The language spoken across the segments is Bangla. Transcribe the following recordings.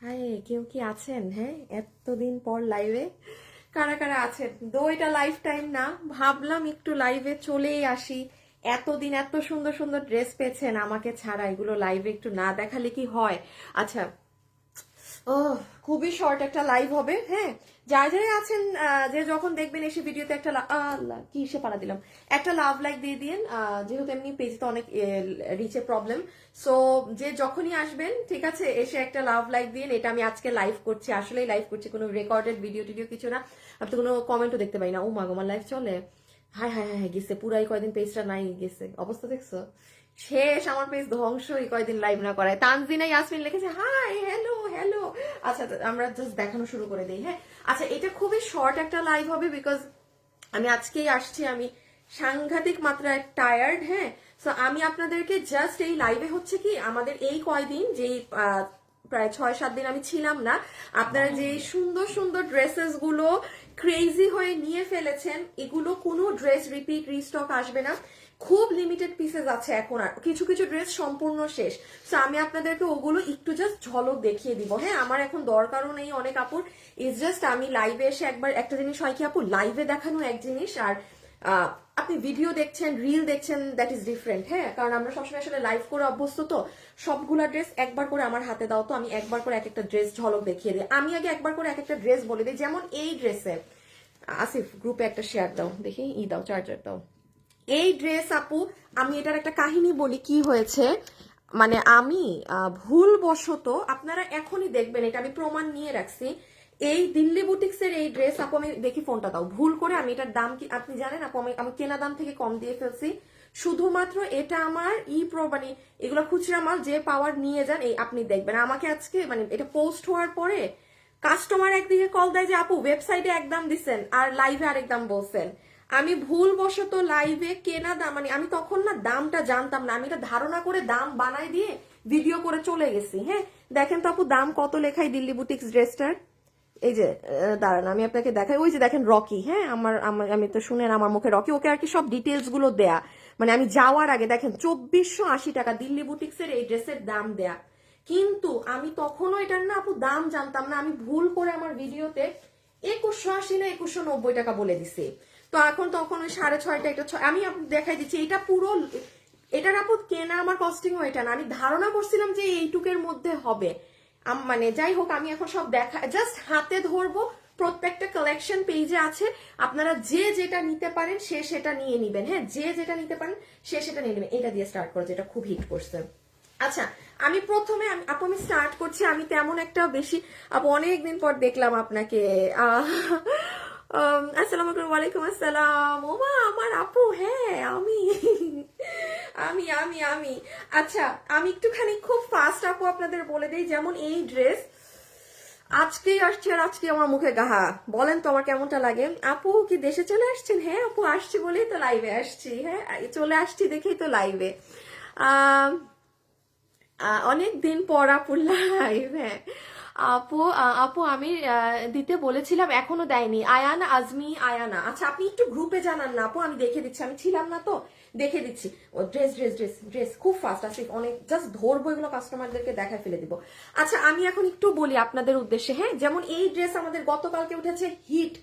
হাই, কেউ কি আছেন? হ্যাঁ, এতদিন পর লাইভে কারা কারা আছেন? এটা লাইফ টাইম না, ভাবলাম একটু লাইভে চলেই আসি। এতদিন এত সুন্দর সুন্দর ড্রেস পেয়েছেন আমাকে ছাড়া, এগুলো লাইভে একটু না দেখালে কি হয়? আচ্ছা, ও খুবই শর্ট একটা লাইভ হবে। হ্যাঁ, যারা যারা আছেন, যে যখন দেখবেন এসে ভিডিওতে একটা আল্লাহ কি সে পাড়া দিলাম, একটা লাভ লাইক দিয়ে দিন, যেহেতু এমনি পেজে তো অনেক রিচে প্রবলেম। সো যে যখনই আসবেন, ঠিক আছে, এসে একটা লাভ লাইক দিন। এটা আমি আজকে লাইভ করছি, আসলেই লাইভ করছি, কোনো রেকর্ডেড ভিডিও টিডিও কিছু না। আমি তো কোনো কমেন্টও দেখতে পাই না। ও মা গো, আমার লাইভ চলে? হাই হাই হাই, গেছে পুরাই কয়দিন পেজটা নাই, গেছে অবস্থা দেখছো? শেষ, আমার পেজ ধ্বংস এই কয়দিন লাইভ না করায়। তানজিনা ইয়াসমিন লিখেছে হাই, হ্যালো হ্যালো। আচ্ছা, আমরা জাস্ট দেখানো শুরু করে দিই। হ্যাঁ, আচ্ছা, এটা খুবই শর্ট একটা লাইভ হবে, বিকজ আমি আজকেই আসছি, আমি সাংঘাতিক মাত্রায় টায়ার্ড। হ্যাঁ, সো আমি আপনাদেরকে জাস্ট এই লাইভে হচ্ছে কি, আমাদের এই কয়দিন যেই প্রায় 6-7 দিন আমি ছিলাম না, আপনারা যে সুন্দর সুন্দর ড্রেসেস গুলো ক্রেজি হয়ে নিয়ে ফেলেছেন, এগুলো কোনো ড্রেস রিপিট রিস্টক আসবে না। খুব লিমিটেড পিসেস আছে এখন, আর কিছু কিছু ড্রেস সম্পূর্ণ শেষ। সো আমি আপনাদেরকে ওগুলো একটু জাস্ট ঝলক দেখিয়ে দিব। হ্যাঁ, আমার এখন দরকারও নেই অনেক আপুর, ইজ জাস্ট আমি লাইভে এসে একবার একটা জিনিস হয় কি আপু, লাইভে দেখানো এক জিনিস, আর আপনি ভিডিও দেখছেন, রিল দেখছেন, দ্যাট ইজ ডিফারেন্ট। হ্যাঁ, কারণ আমরা সবসময় আসলে লাইভ করে অভ্যস্ত, তো সবগুলা ড্রেস একবার করে আমার হাতে দাও, তো আমি একবার করে এক একটা ড্রেস ঝলক দেখিয়ে দিই। আমি আগে একবার করে এক একটা ড্রেস বলে দিই, যেমন এই ড্রেসে, আসিফ গ্রুপে একটা শেয়ার দাও দেখি, দাও, চার্জার দাও। এই ড্রেস আপু, আমি এটার একটা কাহিনী বলি কি হয়েছে। মানে আমি ভুলবশত, আপনারা এখনই দেখবেন, এটা আমি প্রমাণ নিয়ে রাখছি, এই দিল্লি বুটিক্স এর এই ড্রেস আপু, আমি দেখি ফোনটা দাও, ভুল করে আমি এটার দাম কি আপনি জানেন আপু, আমি কেনা দাম থেকে কম দিয়ে ফেলছি। শুধুমাত্র এটা আমার মানে এগুলো খুচরা মাল, যে পাওয়ার নিয়ে যান, এই আপনি দেখবেন আমাকে আজকে, মানে এটা পোস্ট হওয়ার পরে কাস্টমার একদিকে কল দেয় যে আপু ওয়েবসাইটে এক দাম দিচ্ছেন আর লাইভে আরেক দাম বলছেন। আমি ভুলবশত লাইভে কেনা দাম, মানে আমি তখন না দামটা জানতাম না, আমি এটা ধারণা করে দাম বানাই দিয়ে ভিডিও করে চলে গেছি। হ্যাঁ, দেখেন তো আপু দাম কত লেখাই দিল্লি বুটিক্স ড্রেসটার। এই যে দাঁড়ান আমি আপনাকে দেখাই, ওই যে দেখেন রকি। হ্যাঁ, আমি তো শুনেন আমার মুখে রকি, ওকে আর কি সব ডিটেলস গুলো দেয়া, মানে আমি যাওয়ার আগে দেখেন 2480 টাকা দিল্লি বুটিক্স এর এই ড্রেসের দাম দেয়া। কিন্তু আমি তখনও এটার না আপু দাম জানতাম না, আমি ভুল করে আমার ভিডিওতে 2180 না 2190 টাকা বলে দিছি। তো এখন তখন ওই 6.5টা, এটা আমি দেখাই দিচ্ছি, এটা পুরো, এটার আপু কেনা আমার কস্টিংও এটা না, আমি ধারণা করছিলাম যে এইটুকের মধ্যে হবে। মানে যাই হোক, আমি এখন সব দেখা জাস্ট হাতে ধরবো, প্রত্যেকটা কালেকশন পেজে আছে, আপনারা যে যেটা নিতে পারেন সে সেটা নিয়ে নিবেন। হ্যাঁ, যে যেটা নিতে পারেন সে সেটা নিয়ে নেবেন। এটা দিয়ে স্টার্ট করে, যেটা খুব হিট করছে। আচ্ছা, আমি প্রথমে আপু আমি স্টার্ট করছি, আমি তেমন একটা বেশি, আপু অনেকদিন পর দেখলাম আপনাকে। আসসালামু আলাইকুম। ওয়ালাইকুম আসসালাম। ওমা আমার আপু, হ্যাঁ আমি আমি আমি আমি আচ্ছা, আমি একটুখানি খুব ফাস্ট আপু আপনাদের বলে দিই, যেমন এই ড্রেস আজকেই আসছে আর আজকে আমার মুখে গাহা, বলেন তো আমার কেমনটা লাগে? আপু কি দেশে চলে আসছেন? হ্যাঁ আপু, আসছি বলেই তো লাইভে আসছি। হ্যাঁ, চলে আসছি দেখেই তো লাইভে। আহ অনেক দিন পর আপু লাইভ। হ্যাঁ আপু, আপু আমি দিতে বলেছিলাম, এখনো দেয়নি। আয়ানা আজমি, আয়ানা, আচ্ছা আপনি একটু গ্রুপে জানান না আপু, আমি দেখে দিচ্ছি, আমি ছিলাম না তো, দেখে দিচ্ছি। ও ড্রেস ড্রেস ড্রেস ড্রেস খুব ফাস্ট আছে, অনেক জাস্ট ধরবো, এগুলো কাস্টমারদেরকে দেখায় ফেলে দিব। আচ্ছা, আমি এখন একটু বলি আপনাদের উদ্দেশ্যে। হ্যাঁ, যেমন এই ড্রেস আমাদের গতকালকে উঠেছে হিট,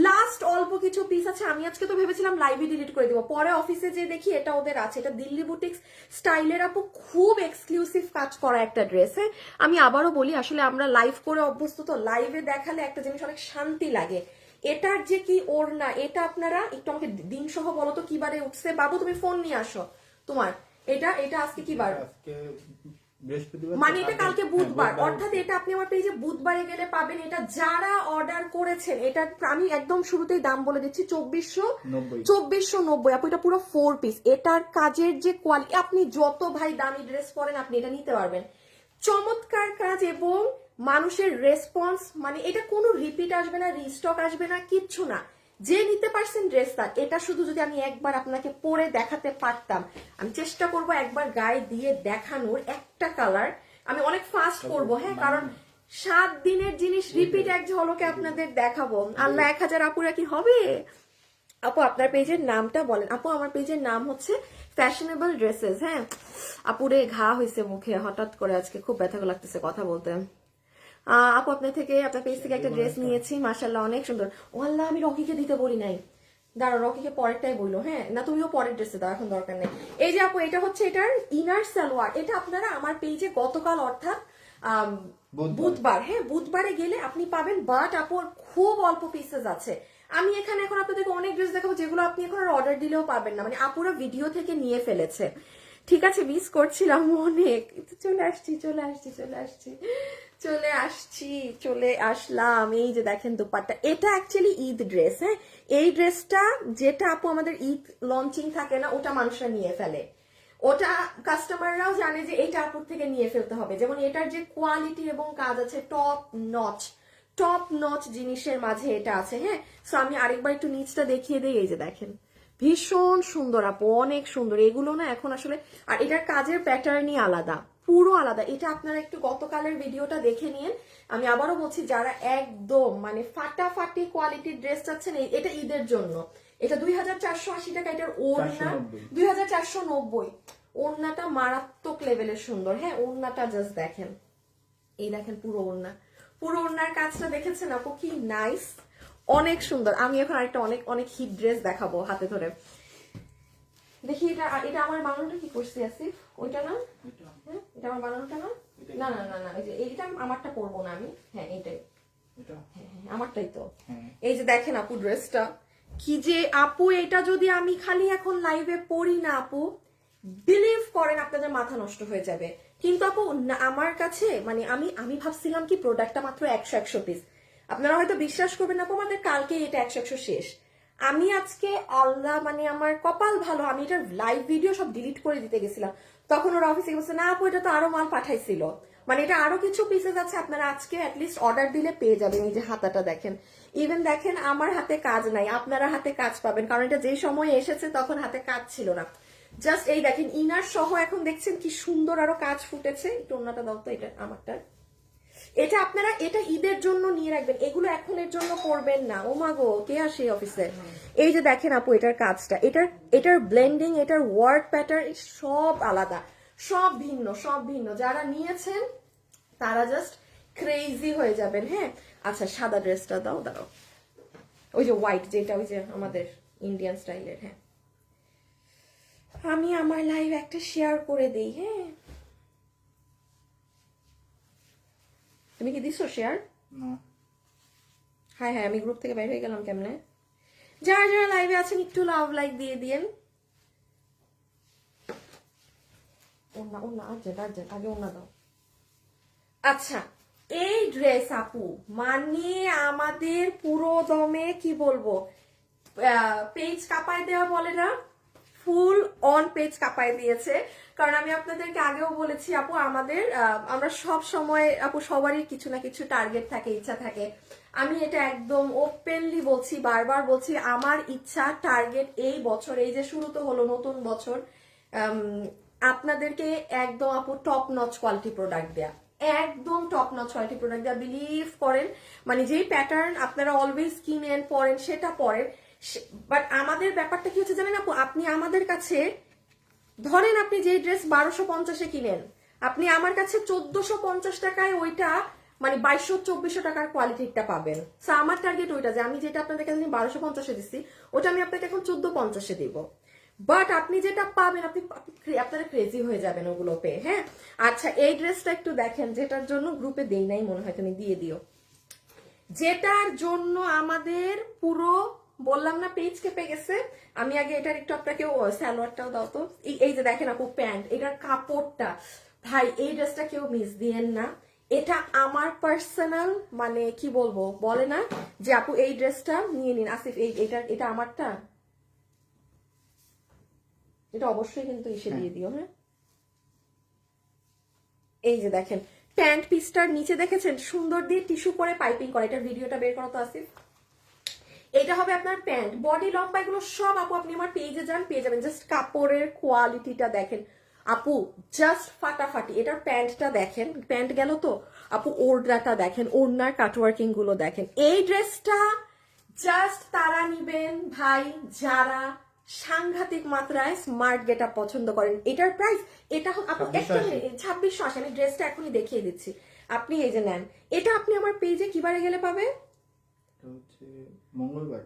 লাস্ট অল্প কিছু পিস আছে। আমি আজকে তো ভেবেছিলাম লাইভে ডিলিট করে দিব, পরে অফিসে যে দেখি এটা ওদের আছে, এটা দিল্লি বুটিক্স স্টাইলের আপু, খুব এক্সক্লুসিভ কাজ করা একটা ড্রেস। হ্যাঁ, আমি আবারও বলি, আসলে আমরা লাইভ করে অভ্যস্ত, তো লাইভে দেখালে একটা জিনিস অনেক শান্তি লাগে। এটার যে কি ওড়না, এটা আপনারা একটু আমাকে দিন সহ বলো তো কি বারে উঠছে। বাবু তুমি ফোন নিয়ে আসো তোমার। এটা এটা আজকে কি বার? মানে এটা কালকে বুধবার, অর্থাৎ এটা আপনি আমার পেজে বুধবারে গেলে পাবেন। এটা যারা অর্ডার করেছেন, এটা আমি একদম শুরুতেই দাম বলে দিচ্ছি, 2490 আপু, এটা পুরো 4 পিস। এটার কাজের যে কোয়ালিটি, আপনি যত ভাই দামি ড্রেস পরেন আপনি এটা নিতে পারবেন। চমৎকার কাজ এবং মানুষের রেসপন্স, মানে এটা কোনো রিপিট আসবে না, রিস্টক আসবে না, কিচ্ছু না। যে নিতে পারছেন ড্রেস তার। এটা শুধু যদি আমি একবার আপনাকে পরে দেখাতে পারতাম, আমি চেষ্টা করব একবার গায়ে দিয়ে দেখানোর একটা কালার, আমি অনেক ফাস্ট করব। হ্যাঁ, কারণ 7 দিনের জিনিস রিপিট এক ঝলকে আপনাদের দেখাবো। আল্লাহ 1000 আপুরা কি হবে? আপু আপনার পেজের নামটা বলেন। আপু আমার পেজের নাম হচ্ছে ফ্যাশনেবল ড্রেসেস। হ্যাঁ আপুরে, ঘা হয়েছে মুখে হঠাৎ করে, আজকে খুব ব্যথা লাগতেছে কথা বলতে। আপু আপনার পেজ থেকে একটা ড্রেস নিয়েছি, মাশাআল্লাহ অনেক সুন্দর। ওয়াল্লাহ আমি রকিকে দিতে বলি নাই, দাঁড়া রকিকে পরেরটাই বললো। হ্যাঁ না, তুমিও পরের ড্রেসে দাও, এখন দরকার নেই। এই যে আপু এটা হচ্ছে এটার ইনার সালোয়ার। এটা আপনারা আমার পেজে গতকাল অর্থাৎ বুধবার, হ্যাঁ বুধবারে গেলে আপনি পাবেন, বাট আপুর খুব অল্প পিসেস আছে। আমি এখানে এখন আপনাদেরকে অনেক ড্রেস দেখাবো যেগুলো আপনি এখন আর অর্ডার দিলেও পাবেন না, মানে আপুরা ভিডিও থেকে নিয়ে ফেলেছে। ঠিক আছে, মিস করছিলাম অনেক। চলে আসলাম। এই যে দেখেন দুপাট্টা, এটা অ্যাকচুয়ালি ঈদ ড্রেস। হ্যাঁ এই ড্রেসটা যেটা আপু আমাদের ঈদ লঞ্চিং থাকে না, ওটা মানুষরা নিয়ে ফেলে, ওটা কাস্টমাররাও জানে যে এইটা আপুর থেকে নিয়ে ফেলতে হবে। যেমন এটার যে কোয়ালিটি এবং কাজ আছে, টপ নচ জিনিসের মাঝে এটা আছে। হ্যাঁ সো আমি আরেকবার একটু নিচটা দেখিয়ে দিই। এই যে দেখেন ভীষণ সুন্দর আপু, অনেক সুন্দর এগুলো না এখন আসলে। আর এটার কাজের প্যাটার্নই আলাদা, পুরো আলাদা। এটা আপনারা একটু গতকালের ভিডিওটা দেখে নিন। আমি আবারও বলছি, যারা একদম মানে ফাটাফাটি কোয়ালিটির ড্রেস চাচ্ছেন, এটা ঈদের জন্য। এটা 2480 টাকা, এটার ওড়না 2490। ওড়নাটা মারাত্মক লেভেলের সুন্দর। হ্যাঁ ওড়নাটা জাস্ট দেখেন, এই দেখেন পুরো ওড়নার কাজটা দেখেছেন আপু, কি নাইস, অনেক সুন্দর। আমি এখন আরেকটা অনেক হিট ড্রেস দেখাবো হাতে ধরে। দেখি এটা আমার বানানোটা কি করছি আসিফ, ওইটা না? হ্যাঁ এটা আমার বানানোটা না? না না না না, এই যে এইটা আমারটা পরবো না আমি। হ্যাঁ এইটাই, হ্যাঁ আমারটাই তো। এই যে দেখেন আপু ড্রেসটা কি যে আপু, এটা যদি আমি খালি এখন লাইভে পড়ি না আপু, বিলিভ করেন আপনাদের মাথা নষ্ট হয়ে যাবে। কিন্তু আপু আমার কাছে মানে আমি ভাবছিলাম কি প্রোডাক্টটা মাত্র 100 পিস। আপনারা হয়তো বিশ্বাস করবেন না আপু, আমাদের কালকে এটা 100 শেষ। আমি আজকে আল্লাহ মানে আমার কপাল ভালো, আমি এটার লাইভ ভিডিও সব ডিলিট করে দিতে গেছিলাম, তখন ওরা অফিসে বলছে না আপু এটা তো আরো মাল পাঠাইছিল, মানে এটা আরো কিছু পিসেস আছে, আপনারা আজকে অ্যাটলিস্ট অর্ডার দিলে পেয়ে যাবেন। এই যে হাতাটা দেখেন, ইভেন দেখেন আমার হাতে কাজ নাই, আপনারা হাতে কাজ পাবেন, কারণ এটা যে সময় এসেছে তখন হাতে কাজ ছিল না। জাস্ট এই দেখেন ইনার সহ এখন দেখছেন কি সুন্দর আরো কাজ ফুটেছে। একটু ওন্নাটা দাও তো, এটা আমারটা। এটা আপনারা এটা ঈদের জন্য নিয়ে রাখবেন, এগুলো এখনের জন্য করবেন না। ও মা গো, কে আসে অফিসে? এই যে দেখেন আপু এটার কাজটা, এটার ব্লেন্ডিং, এটার ওয়ার্ক প্যাটার্ন সব আলাদা, সব ভিন্ন। যারা নিয়েছেন তারা জাস্ট ক্রেজি হয়ে যাবেন। হ্যাঁ আচ্ছা সাদা ড্রেসটা দাও, ওই যে হোয়াইট, যেটা ওই যে আমাদের ইন্ডিয়ান স্টাইলের। হ্যাঁ আমি আমার লাইভ একটা শেয়ার করে দেই। হ্যাঁ তুমি কি দিছো শেয়ার? হ্যাঁ আমি গ্রুপ থেকে বের হয়ে গেলাম কেমনে? যারা লাইভে আছেন একটু লাভ লাইক দিয়ে দিয়েন। ওনা আগে ওনা দাও। আচ্ছা এই ড্রেস আপু মানে আমাদের পুরো দমে কি বলবো, পেজ কাঁপায় দেওয়া বলে না, ফুল অন পেজ কাঁপায় দিয়েছে। কারণ আমি আপনাদেরকে আগেও বলেছি আপু, আমরা সব সময় আপু সবারই কিছু না কিছু টার্গেট থাকে, ইচ্ছা থাকে। আমি এটা একদম ওপেনলি বলছি, বারবার বলছি, আমার ইচ্ছা টার্গেট এই বছর, এই যে শুরু তো হলো নতুন বছর, আপনাদেরকে একদম আপু টপ নচ কোয়ালিটি প্রোডাক্ট দেয়া, একদম টপ নচ কোয়ালিটি প্রোডাক্ট দেয়া। বিলিভ করেন মানে যেই প্যাটার্ন আপনারা অলওয়েজ কিনেন পরেন সেটা পরেন, বাট আমাদের ব্যাপারটা কি হচ্ছে জানেন আপু, আপনি আমাদের কাছে ধরেন আপনি যে ড্রেস 1250-এ কিনেন, আপনি আমার কাছে 1450 টাকায় ওইটা মানে 2200-2400 টাকার কোয়ালিটিটা পাবেন। সো আমার টার্গেট ওইটা, যে আমি যেটা আপনাদের কাছে 1250-এ দিচ্ছি ওটা আমি আপনাকে এখন 1450-এ দিব। বাট আপনি যেটা পাবেন আপনারা ক্রেজি হয়ে যাবেন ওগুলো পেয়ে। হ্যাঁ আচ্ছা এই ড্রেসটা একটু দেখেন, যেটার জন্য গ্রুপে দেই নাই মনে হয়, তুমি দিয়ে দিও। যেটার জন্য আমাদের পুরো বললাম না পেজ কেঁপে গেছে। আমি আগে এটার একটু আপনাকে সালোয়ারটাও দাও তো। এই যে দেখেন আপু প্যান্ট, এটার কাপড়টা ভাই, এই ড্রেসটা কেউ মিস দিয়েন না। এটা আমার পার্সোনাল মানে কি বলবো, বলে না যে আপু এই ড্রেসটা নিয়ে নিন। আসিফ এটা আমারটা, এটা অবশ্যই কিন্তু এসে দিয়ে দিও। হ্যাঁ এই যে দেখেন প্যান্ট পিসটার নিচে দেখেছেন সুন্দর দিয়ে টিস্যু করে পাইপিং করা, এটার ভিডিওটা বের করা তো আসিফ। এটা হবে আপনার প্যান্ট, বডি লম্বা, এগুলো সব আপু আপনি আমার পেজে যান পেয়ে যাবেন। জাস্ট কাপড়ের কোয়ালিটিটা দেখেন আপু, জাস্ট ফাটাফাটি। এটার প্যান্টটা দেখেন, প্যান্ট গেল তো আপু, ওড়নাটা দেখেন, ওড়নার কাটওয়ার্কিং গুলো দেখেন। এই ড্রেসটা জাস্ট তারা নিবেন ভাই যারা সাংঘাতিক মাত্রায় স্মার্ট গেট আপ পছন্দ করেন। এটার প্রাইস এটা আপু 2680, আমি ড্রেসটা এখনই দেখিয়ে দিচ্ছি। আপনি এই যে নেন, এটা আপনি আমার পেজে কিবারে গেলে পাবে? হচ্ছে মঙ্গলবার।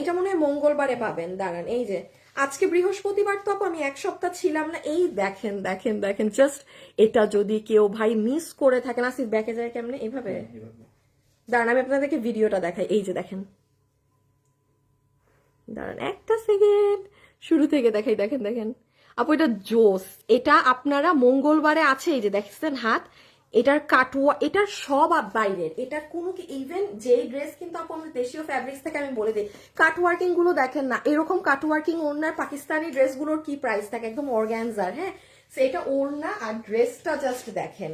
এটা মনে হয় মঙ্গলবারে পাবেন। দাঁড়ান, এই যে আজকে বৃহস্পতিবার, তো আপু আমি এক সপ্তাহ ছিলাম না। এই দেখেন দেখেন দেখেন, জাস্ট এটা যদি কেউ ভাই মিস করে থাকেন, আসিফ ব্যাকে যায় কেমনে এইভাবে, দাঁড়ান আমি আপনাদেরকে ভিডিওটা দেখাই। এই যে দেখেন, দাঁড়ান একটা সেকেন্ড, শুরু থেকে দেখাই। দেখেন দেখেন আপু, এটা জোস। এটা আপনারা মঙ্গলবারে আছে, এই যে দেখছেন হাত, এটার কাটওয়া, এটার সব বাইরের, এটার কোনো কি ইভেন যেই ড্রেস কিন্তু আপু আমাদের দেশীয় ফ্যাব্রিক্স থেকে আমি বলে দিই, কাটওয়ার্কিং গুলো দেখেন না, এরকম কাটওয়ার্কিং ওড়নার পাকিস্তানি ড্রেসগুলোর কি প্রাইস থাকে, একদম অর্গ্যানজার। হ্যাঁ, সেটা ওড়না আর ড্রেসটা জাস্ট দেখেন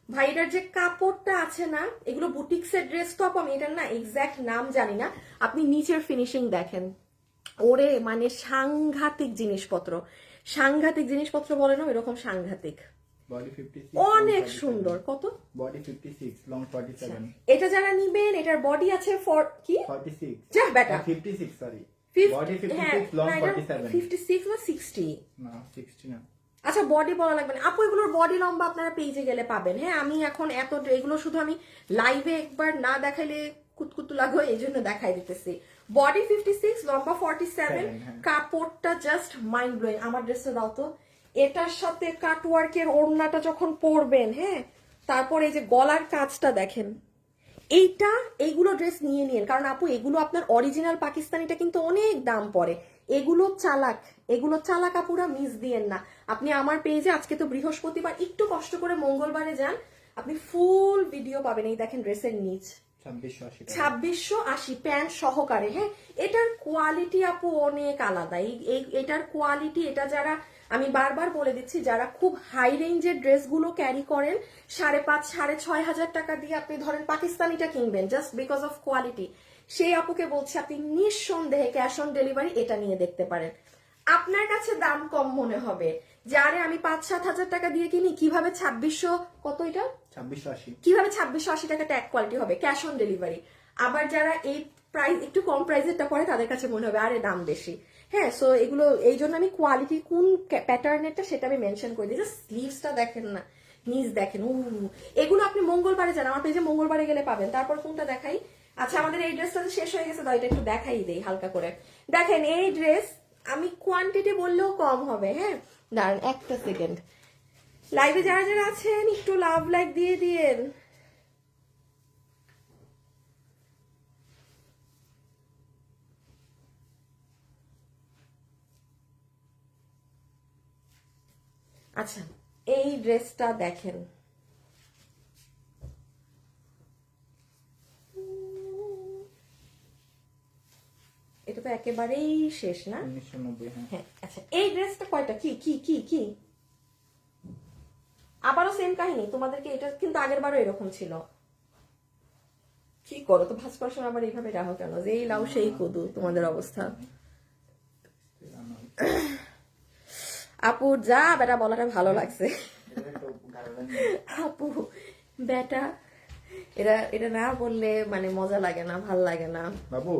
ভাই, এটার যে কাপড়টা আছে না, এগুলো বুটিক্সের ড্রেস তো আপু, আমি এটার না এক্সাক্ট নাম জানি না, আপনি নিচের ফিনিশিং দেখেন, ওরে মানে সাংঘাতিক জিনিসপত্র, সাংঘাতিক জিনিসপত্র বলে না এরকম সাংঘাতিক, বডি 56, অনেক সুন্দর। কত? Body 56, long 47। এটা যারা নিবেন, এটার বডি আছে কি 46, যা বেটা 56 সরি, বডি হ্যাঁ 56, লং 47। 56 বা 60, না 60 না। আচ্ছা বডি বলা লাগবে না আপু, এগুলোর বডি লম্বা আপনারা পেজে গেলে পাবেন। হ্যাঁ, আমি এখন এত এগুলো শুধু আমি লাইভে একবার না দেখাইলে কুতকুতু লাগবে, এই জন্য দেখাই দিতেছি। বডি 56, লম্বা 47, কাপড়টা জাস্ট মাইন্ড ব্লোয়িং। আমার ড্রেসটা দাও তো, এটার সাথে কাটওয়ার্কের ওড়নাটা যখন পরবেন, হ্যাঁ, তারপর এই যে গলার কাজটা দেখেন, এইগুলো ড্রেস নিয়ে নিন, কারণ আপু এগুলো আপনার অরিজিনাল পাকিস্তানিটা কিন্তু অনেক দাম পড়ে, এগুলো চালাক আপুরা, মিস দিয়েন না। আপনি আমার পেজে, আজকে তো বৃহস্পতিবার, একটু কষ্ট করে মঙ্গলবারে যান, আপনি ফুল ভিডিও পাবেন। এই দেখেন ড্রেসের নিচ 2680 প্যান্ট সহকারে। হ্যাঁ, এটার কোয়ালিটি আপু অনেক আলাদা, এটার কোয়ালিটি, এটা যারা, আমি বারবার বলে দিচ্ছি, যারা খুব হাই রেঞ্জের ড্রেসগুলো ক্যারি করেন, 5,500 6,500 টাকা দিয়ে আপনি ধরেন পাকিস্তানিটা কিনবেন জাস্ট বিকজ অফ কোয়ালিটি, সেই আপুকে বলছি আপনি নিঃসন্দেহে ক্যাশ অন ডেলিভারি এটা নিয়ে দেখতে পারেন। আপনার কাছে দাম কম মনে হবে, যারে আমি 5-7 হাজার টাকা দিয়ে কিনি, কিভাবে 2600, কত এটা 2680, কিভাবে 2680 টাকা ট্যাগ কোয়ালিটি হবে ক্যাশ অন ডেলিভারি। আবার যারা এই প্রাইস একটু কম প্রাইসেরটা পরে, তাদের কাছে মনে হবে আরে দাম বেশি। হ্যাঁ, সো এগুলো এই জন্য আমি কোয়ালিটি কোন প্যাটার্নেরটা সেটা আমি মেনশন করে দিই। স্লিভসটা দেখেন না, নিজ দেখেন, এগুলো আপনি মঙ্গলবারে যান, আমার পেজে মঙ্গলবারে গেলে পাবেন। তারপর কোনটা দেখাই? আচ্ছা, আমাদের এই ড্রেসটা শেষ হয়ে গেছে, তো এটা একটু দেখাই দেই হালকা করে। দেখেন এই ড্রেস, আমি কোয়ান্টিটি বললেও কম হবে। হ্যাঁ, দাঁড়ান একটা সেকেন্ড, লাইভে যারা যারা আছেন একটু লাভ লাইক দিয়ে দিয়েন। আচ্ছা, এই ড্রেসটা দেখেন, এটা তো একেবারেই শেষ না? 1990। হ্যাঁ, আচ্ছা এই ড্রেসটা কয়টা, কি কি কি কি আবারও সেম কাহিনী তোমাদেরকে, এটা কিন্তু আগের বারও এরকম ছিল। কি করো তো, ভাজ করার সময় আবার এইভাবে রাখো কেন, যে এই লাউ সেই কদু তোমাদের অবস্থা। আপু যা বেটা বলাটা ভালো লাগছে। আপু বেটা, এটা না বললে মানে মজা লাগে না, ভাল লাগে না বাবু।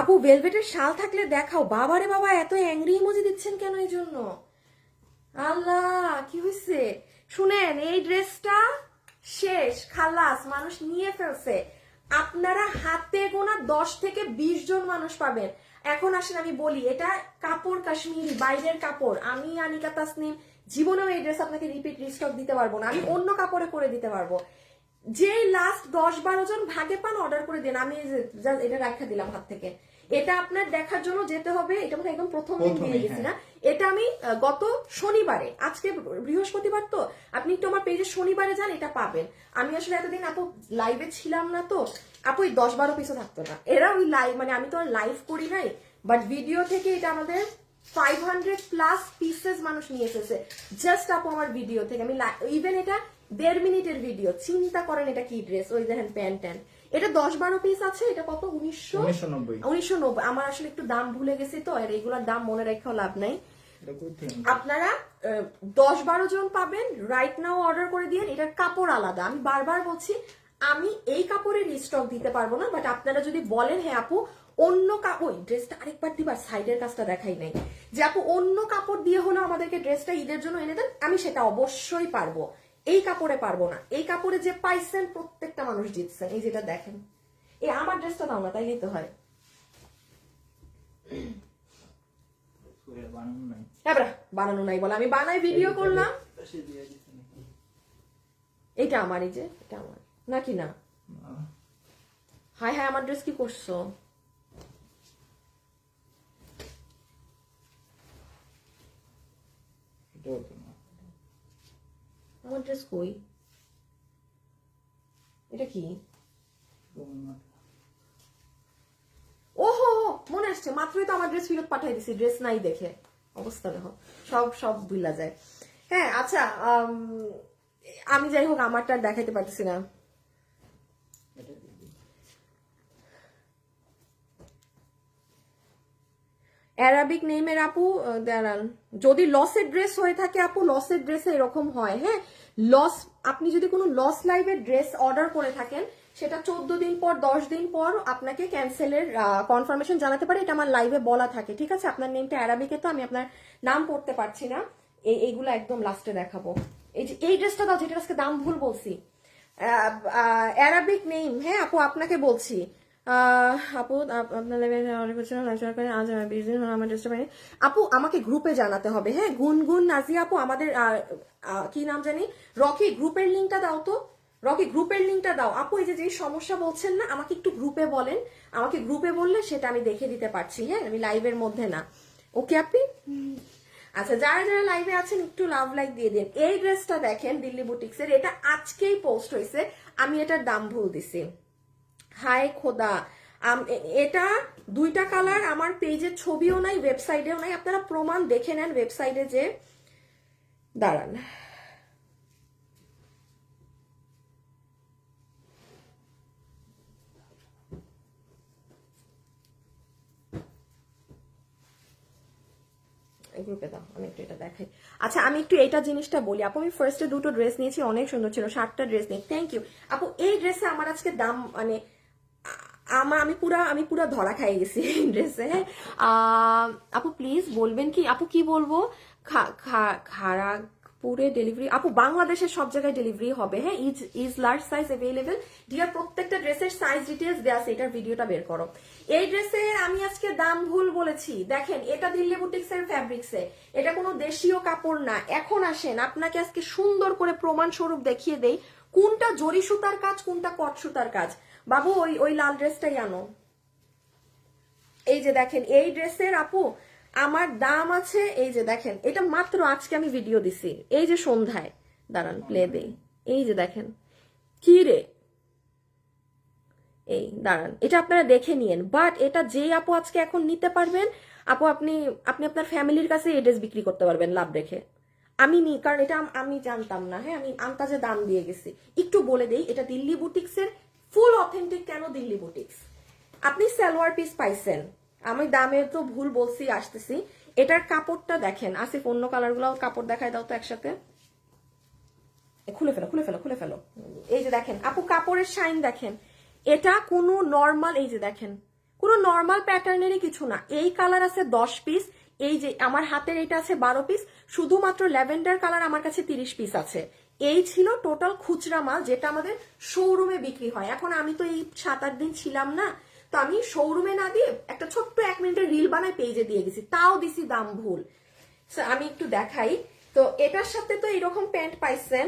আপু ভেলভেটের শাল থাকলে দেখাও। বাবারে বাবা, এত অ্যাংরি ইমোজি দিচ্ছেন কেন এই জন্য? আল্লাহ, কি হয়েছে? শুনেন, এই ড্রেসটা শেষ, খালাস, মানুষ নিয়ে ফেলছে। আপনারা হাতে গোনা 10 থেকে 20 জন মানুষ পাবেন। এখন আসেন আমি বলি, এটা কাপড় কাশ্মীরি, বাইরের কাপড়। আমি আনিকা তাসনিম জীবনেও এই ড্রেস আপনাকে রিপিট রিস্টক দিতে পারবো না, আমি অন্য কাপড়ে করে দিতে পারবো। যে লাস্ট 10-12 জন ভাগে পান অর্ডার করে দেন, আমি এটা রাখা দিলাম হাত থেকে। এটা আপনার দেখার জন্য যেতে হবে, এটা মানে একদম প্রথম দিন দিয়ে গেছি না, এটা আমি গত শনিবারে, আজকে বৃহস্পতিবার তো, আপনি একটু আমার পেজে শনিবারে যান, এটা পাবেন। আমি আসলে এতদিন আপু লাইভে ছিলাম না, তো আপু ওই 10-12 পিসও থাকতো না, এরা ওই লাইভ, মানে আমি তো আর লাইভ করি নাই, বাট ভিডিও থেকে এটা আমাদের 500+ পিসেস মানুষ নিয়ে এসেছে জাস্ট আপু আমার ভিডিও থেকে। আমি ইভেন এটা 1.5 মিনিটের ভিডিও, চিন্তা করেন এটা কি ড্রেস। ওই দেখেন প্যান্ট ট্যান্ট, এটা 10-12 পিস আছে। এটা কত? 1990। আমার আসলে একটু দাম ভুলে গেছি তো, আর এগুলোর দাম মনে রেখেও লাভ নাই। আপনারা 10-12 জন পাবেন, রাইট নাও অর্ডার করে দিন। এটার কাপড় আলাদা, আমি বারবার বলছি আমি এই কাপড়ের স্টক দিতে পারবো না, বাট আপনারা যদি বলেন হ্যাঁ আপু অন্য কাপড়, ড্রেসটা আরেকবার দিবার, সাইডের কাজটা দেখাই নাই, যে আপু অন্য কাপড় দিয়ে হলো আমাদেরকে ড্রেসটা ঈদের জন্য এনে দেন, আমি সেটা অবশ্যই পারবো। এই কাপড়ে পারবো না। এই কাপড়ে যে পাইছেন প্রত্যেকটা মানুষ জিতছেন। এই যেটা দেখেন, এই আমার ড্রেসটা দাও না, তাই নিতে হয়। বানানো নাই। হ্যাঁ বানানো নাই বলে আমি বানাই ভিডিও করলাম। এইটা আমার, এই যে এটা আমার নাকি না? হায় হায়, আমার ড্রেস কি করছো? এটাও তো না। আমার ড্রেস কই? এটা কি? ওহো, মনে আসছে, মাত্রই তো আমার ড্রেস ফেরত পাঠাই দিছি, ড্রেস নাই দেখে। অবস্থা দেখো, সব ভুলা যায়। হ্যাঁ আচ্ছা, আমি যাই হোক আমারটা দেখাইতে পারতেছি না। অ্যারাবিক নেমের আপু দাঁড়ান, যদি লসের ড্রেস হয়ে থাকে আপু, লসের ড্রেসে এরকম হয়। হ্যাঁ, লস, আপনি যদি কোনো লস লাইভের ড্রেস অর্ডার করে থাকেন, সেটা 14 দিন পর 10 দিন পর আপনাকে ক্যান্সেলের কনফার্মেশন জানাতে পারে, এটা আমার লাইভে বলা থাকে। ঠিক আছে, আপনার নেমটা অ্যারাবিকে, তো আমি আপনার নাম পড়তে পারছি না, এইগুলো একদম লাস্টে দেখাবো। এই যে এই ড্রেসটা দাও, যেটা আজকে দাম ভুল বলছি, অ্যারাবিক নেম। হ্যাঁ আপু, আপনাকে বলছি, আপু আপনার আজ 20 দিন হলো আমার ড্রেসটা পাইনি। আপু আমাকে গ্রুপে জানাতে হবে। হ্যাঁ, গুনগুন নাজিয়া আপু, আমাদের কি নাম জানি, রকি, গ্রুপের লিঙ্কটা দাও তো, রকি গ্রুপের লিঙ্কটা দাও আপু। এই যে যেই সমস্যা বলছেন না, আমাকে একটু গ্রুপে বলেন, আমাকে গ্রুপে বললে সেটা আমি দেখে দিতে পারছি। হ্যাঁ, আমি লাইভের মধ্যে না। ওকে আপনি, আচ্ছা যারা যারা লাইভে আছেন একটু লাভ লাইক দিয়ে দিন। এই ড্রেসটা দেখেন দিল্লি বুটিক্সের, এটা আজকেই পোস্ট হয়েছে, আমি এটার দাম ভুল দিছি। হায় খোদা, এটা 2টা কালার, আমার পেজের ছবিও নাই, ওয়েবসাইটেও নাই, আপনারা প্রমাণ দেখে নেন ওয়েবসাইটে যে। দাঁড়ান, গ্রুপে দাও, আমি একটু এটা দেখাই। আচ্ছা আমি একটু এইটা জিনিসটা বলি আপু, আমি ফার্স্টে 2টো ড্রেস নিয়েছি, অনেক সুন্দর ছিল, 7টা ড্রেস নিয়ে, থ্যাংক ইউ আপু। এই ড্রেসে আমার আজকে দাম মানে আমি পুরা ধরা খাই গেছি এই ড্রেসে। হ্যাঁ আপু প্লিজ বলবেন কি, আপু কি বলবো, খারাগপুরে ডেলিভারি আপু, বাংলাদেশের সব জায়গায় ডেলিভারি হবে। হ্যাঁ, is large size available dear, প্রত্যেকটা ড্রেসের সাইজ ডিটেলস দেওয়া আছে, এটার ভিডিওটা বের করো। এই ড্রেসে আমি আজকে দাম ভুল বলেছি, দেখেন এটা দিল্লি বুটিক্স এর ফ্যাব্রিক্সে, এটা কোনো দেশীয় কাপড় না। এখন আসেন আপনাকে আজকে সুন্দর করে প্রমাণ স্বরূপ দেখিয়ে দেই কোনটা জরি সুতার কাজ, কোনটা কট সুতার কাজ। বাবু ওই লাল ড্রেসটাই আনো। এই যে দেখেন এই ড্রেসের আপু আমার দাম আছে, এই যে দেখেন, এটা মাত্র আজকে আমি ভিডিও দিছি, এই যে সন্ধ্যায়, দাঁড়ান প্লে দেই, এই যে দেখেন কি রে, এই দাঁড়ান, এটা আপনারা দেখে নিয়েন। বাট এটা যেই আপু আজকে এখন নিতে পারবেন আপু, আপনি আপনার ফ্যামিলির কাছে এই ড্রেস বিক্রি করতে পারবেন লাভ রেখে। আমি নি, কারণ এটা আমি জানতাম না। হ্যাঁ, আমি আন্তাজে দাম দিয়ে গেছি। একটু বলে দেই, এটা দিল্লি বুটিক্সের ফুল অথেন্টিক। কেন দিল্লি বুটিক্স? আপনি সালোয়ার পিস পাইছেন, আমি দামে তো ভুল বলছি, আসতেছি। এটার কাপড়টা দেখেন, আসিফ অন্য কালারগুলো কাপড় দেখায় দাও তো একসাথে, খুলে ফেলো। এই যে দেখেন আপু, কাপড়ের শাইন দেখেন, এটা কোনো নর্মাল, এই যে দেখেন কোনো নর্মাল প্যাটার্নেরই কিছু না। এই কালার আছে 10 পিস, এই যে আমার হাতের এটা আছে 12 পিস, শুধুমাত্র ল্যাভেন্ডার কালার আমার কাছে 30 পিস আছে। এই ছিল টোটাল খুচরা মাল, যেটা আমাদের শোরুমে বিক্রি হয়। এখন আমি তো এই 7-8 দিন ছিলাম না, তো আমি শোরুমে না দিয়ে একটা ছোট্ট 1 মিনিটের রিল বানায় পেজে দিয়ে গেছি, তাও দিছি দাম ভুল। আমি একটু দেখাই তো, এটার সাথে তো এরকম প্যান্ট পাইছেন,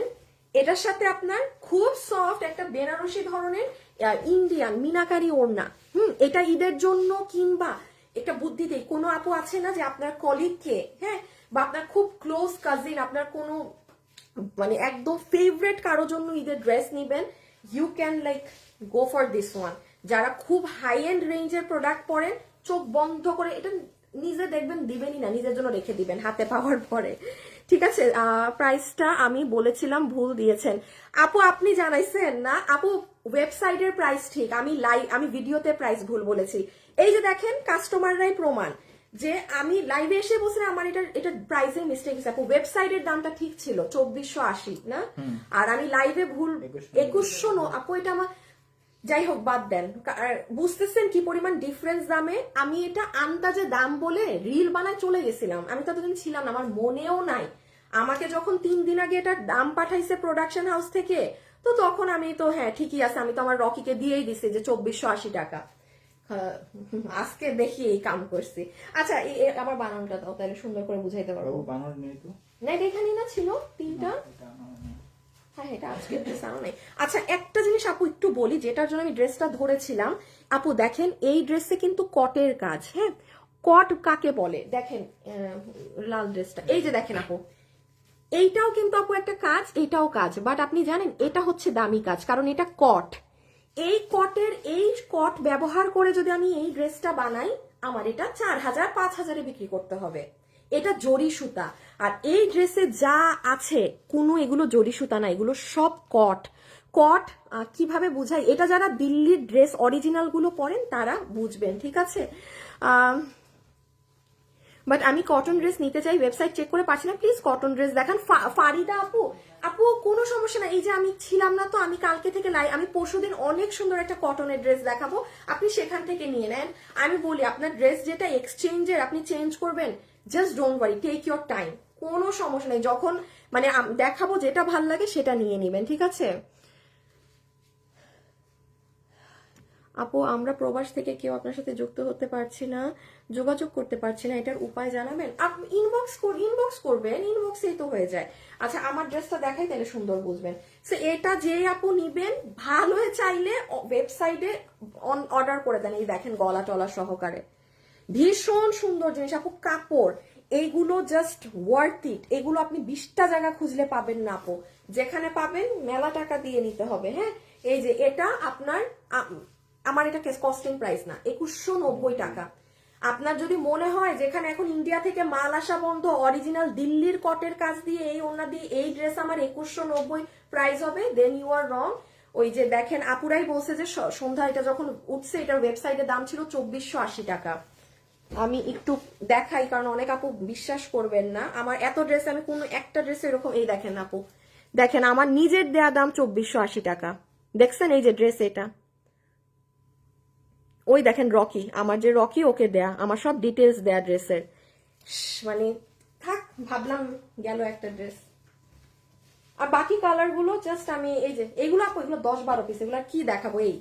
এটার সাথে আপনার খুব সফট একটা বেনারসি ধরনের ইন্ডিয়ান মিনাকারি ওড়না। এটা ঈদের জন্য কিংবা একটা বুদ্ধি দেই, কোনো আপু আছে না যে আপনার কলিগকে, হ্যাঁ, বা আপনার খুব ক্লোজ কাজিন, আপনার কোনো মানে একদম ফেভারিট কারো জন্য ঈদের ড্রেস নিবেন, you can like go for this one. যারা খুব হাই এন্ড রেঞ্জের প্রোডাক্ট পরেন, চোখ বন্ধ করে এটা নিজে দেখবেন, দিবেনই না, নিজের জন্য রেখে দিবেন হাতে পাওয়ার পরে। ঠিক আছে, প্রাইসটা আমি বলেছিলাম, ভুল দিয়েছেন আপু, আপনি জানাইছেন না আপু, ওয়েবসাইটের প্রাইস ঠিক, আমি ভিডিওতে প্রাইস ভুল বলেছি। এই যে দেখেন, কাস্টমাররাই প্রমাণ যে আমি লাইভে এসে বলছি আমার এটা প্রাইসের মিস্টেক হয়েছে আপু, ওয়েবসাইটের দামটা ঠিক ছিল 2480 না, আর আমি লাইভে ভুল 2100 আপু, এটা আমার, যাই হোক বাদ দেন। বুঝতেছেন কি পরিমাণ ডিফারেন্স দামে? আমি এটা আন্দাজে দাম বলে রিল বানায় চলে গেছিলাম, আমি ততদিন ছিলাম না, আমার মনেও নাই। আমাকে যখন 3 দিন আগে এটার দাম পাঠাইছে প্রোডাকশন হাউস থেকে, তো তখন আমি তো হ্যাঁ ঠিকই আছে, আমি তো আমার রকিকে দিয়েই দিছি যে 2480 টাকা। আজকে দেখি এই কাম করছি। আচ্ছা আমার বানানটা দাও, তাহলে সুন্দর করে বুঝাইতে পারবো। বাবু বানর নেই তো? না এটা এখানেই না ছিল 3টা। এটা আমার নেই। হ্যাঁ এটা আজকে ড্রেস আনো নাই। আচ্ছা একটা জিনিস আপু একটু বলি, যেটার জন্য আমি ড্রেসটা ধরেছিলাম। আপু দেখেন এই ড্রেসে কিন্তু কটের কাজ। হ্যাঁ কট কাকে বলে দেখেন, লাল ড্রেসটা এই যে দেখেন আপু, এইটাও কিন্তু আপু একটা কাজ, এইটাও কাজ, বাট আপনি জানেন এটা হচ্ছে দামি কাজ, কারণ এটা কট। এই কটের এই কট ব্যবহার করে যদি আমি এই ড্রেসটা বানাই, আমার এটা 4000-5000 বিক্রি করতে হবে। এটা জরি সুতা। আর এই ড্রেসে যা আছে কোনো এগুলো জরি সুতা না, এগুলো সব কট। কট কিভাবে বুঝাই, এটা যারা দিল্লির ড্রেস অরিজিনাল গুলো পরেন তারা বুঝবেন, ঠিক আছে। বাট আমি কটন ড্রেস নিতে চাই, ওয়েবসাইট চেক করে পাচ্ছি না, প্লিজ কটন ড্রেস দেখান। ফারিদা আপু, আপু কোনো সমস্যা না, এই যে আমি ছিলাম না তো, আমি কালকে থেকে আমি পরশুদিন অনেক সুন্দর একটা কটনের ড্রেস দেখাবো, আপনি সেখান থেকে নিয়ে নেন। আমি বলি আপনার ড্রেস যেটা এক্সচেঞ্জের, আপনি চেঞ্জ করবেন, just don't worry, take your time, কোনো সমস্যা নেই। যখন মানে দেখাবো যেটা ভাল লাগে সেটা নিয়ে নেবেন, ঠিক আছে। আপু আমরা প্রবাস থেকে কেউ আপনার সাথে যুক্ত হতে পারছি না, যোগাযোগ করতে পারছি না, এটার উপায় জানাবেন। আপনি ইনবক্স করবেন, ইনবক্সেই তো হয়ে যায়। আচ্ছা আমার ড্রেসটা দেখাই, তাহলে সুন্দর বুঝবেন। সো এটা যে আপু নিবেন, ভালো চাইলে ওয়েবসাইটে অর্ডার করে দেন। এই দেখেন গলা টলা সহকারে, ভীষণ সুন্দর জিনিস আপু। কাপড় এইগুলো জাস্ট ওয়ার্থ ইট, এগুলো আপনি 20টা জায়গা খুঁজলে পাবেন না আপু, যেখানে পাবেন মেলা টাকা দিয়ে নিতে হবে। হ্যাঁ এই যে এটা আপনার, আমার এটা কস্টিং প্রাইস না, 2190 টাকা। আপনার যদি মনে হয় যেখানে এখন ইন্ডিয়া থেকে মাল আসা বন্ধ, অরিজিনাল দিল্লির কটের কাজ দিয়ে এই ওড়না দিয়ে এই ড্রেস আমার 2190 প্রাইস হবে, দেন ইউ আর রং। ওই যে দেখেন আপুরাই বলছে যে সন্ধ্যা এটা যখন উঠছে, এটার ওয়েবসাইটে দাম ছিল 2480 টাকা। আমি একটু দেখাই, কারণ অনেক আপু বিশ্বাস করবেন না, আমার এত ড্রেস আমি কোনো একটা ড্রেস এরকম, এই দেখেন আপু, দেখেন আমার নিজের দেয়া দাম 2480 টাকা। দেখছেন এই যে ড্রেস, এটা ওই দেখেন রকি, আমার যে রকি ওকে দেয়া, আমার সব ডিটেলস দেয়া ড্রেসের। মানে থাক, ভাবলাম গেল একটা ড্রেস। আর বাকি কালার গুলো জাস্ট আমি এই যে এইগুলো আপু, এগুলো 10-12 পিস, এগুলো কি দেখাবো। এই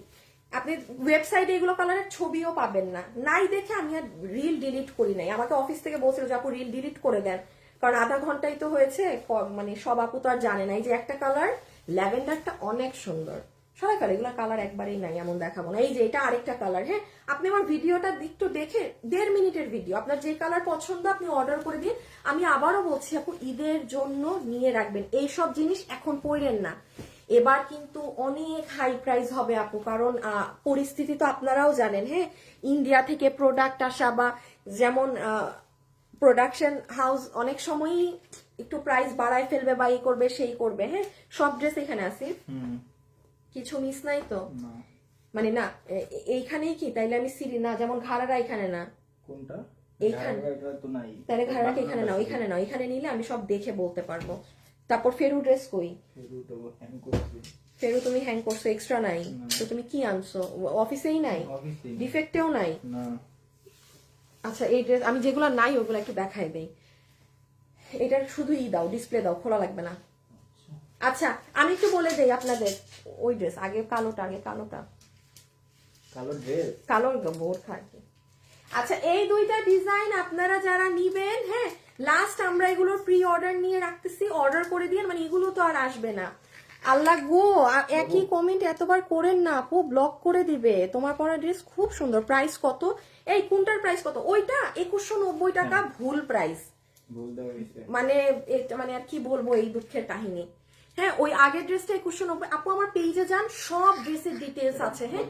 আপনি ওয়েবসাইটে এগুলো কালারের ছবিও পাবেন না, নাই দেখে আমি আর রিল ডিলিট করি নাই। আমাকে অফিস থেকে বলছিল যে আপু রিল ডিলিট করে দেন, কারণ আধা ঘন্টাই তো হয়েছে, মানে সব আপু তো আর জানে না। এই যে একটা কালার ল্যাভেন্ডারটা অনেক সুন্দর, সবাই কালার, এগুলো কালার একবারেই নাই, এমন দেখাবো না। এই যে এটা আরেকটা কালার। হ্যাঁ আপনি আমার ভিডিওটা একটু দেখে, 1.5 মিনিটের ভিডিও, আপনার যে কালার পছন্দ আপনি অর্ডার করে দিন। আমি আবারও বলছি আপু, ঈদের জন্য নিয়ে রাখবেন, এইসব জিনিস এখন পড়েন না, এবার কিন্তু অনেক হাই প্রাইস হবে আপু, কারণ পরিস্থিতি তো আপনারাও জানেন। হ্যাঁ ইন্ডিয়া থেকে প্রোডাক্ট আসা, বা যেমন প্রোডাকশন হাউস অনেক সময়ই একটু প্রাইস বাড়ায় ফেলবে, বা এই করবে সেই করবে। হ্যাঁ সব ড্রেস এখানে আছে, কিছু মিস নাই তো, মানে না এইখানেই কি, তাইলে আমি সিলি না, যেমন ঘাড়ারা এখানে না, কোনটা এইখানে তো নাই, তাহলে ঘাড়াকে এখানে নাও, এখানে নাও, এখানে নিলে আমি সব দেখে বলতে পারবো। তারপর ফেরু ড্রেস কই, ফেরু তুমি হ্যাং করছো, এক্সট্রা নাই তো তুমি কি আনছো, অফিসেই নাই, ডিফেক্টেও নাই। আচ্ছা এই ড্রেস আমি যেগুলো নাই ওগুলো একটু দেখাই দেই, এটার শুধু দাও, ডিসপ্লে দাও, খোলা লাগবে না। আচ্ছা আমি একটু বলে দেই আপনাদের, ওই ড্রেস আগে কালোটা, কালো ড্রেস, কালো বোরখা আর কি। আচ্ছা এই দুইটা ডিজাইন আপনারা যারা নিবেন, হ্যাঁ লাস্ট আমরা এগুলোর প্রি অর্ডার নিয়ে রাখতেছি, অর্ডার করে দিয়ে, মানে এগুলো তো আর আসবে না। আল্লাহ গো, একই কমেন্ট এতবার করেন না আপু, ব্লক করে দিবে। তোমার পরা ড্রেস খুব সুন্দর, প্রাইস কত, এই কোনটার প্রাইস কত, ওইটা 2190 টাকা, ভুল প্রাইস, মানে মানে আর কি বলবো এই দুঃখের কাহিনী। হ্যাঁ ওই আগের ড্রেসটা 2190 আপু, আমার পেজে যান, সব ড্রেসের ডিটেলস আছে। হ্যাঁ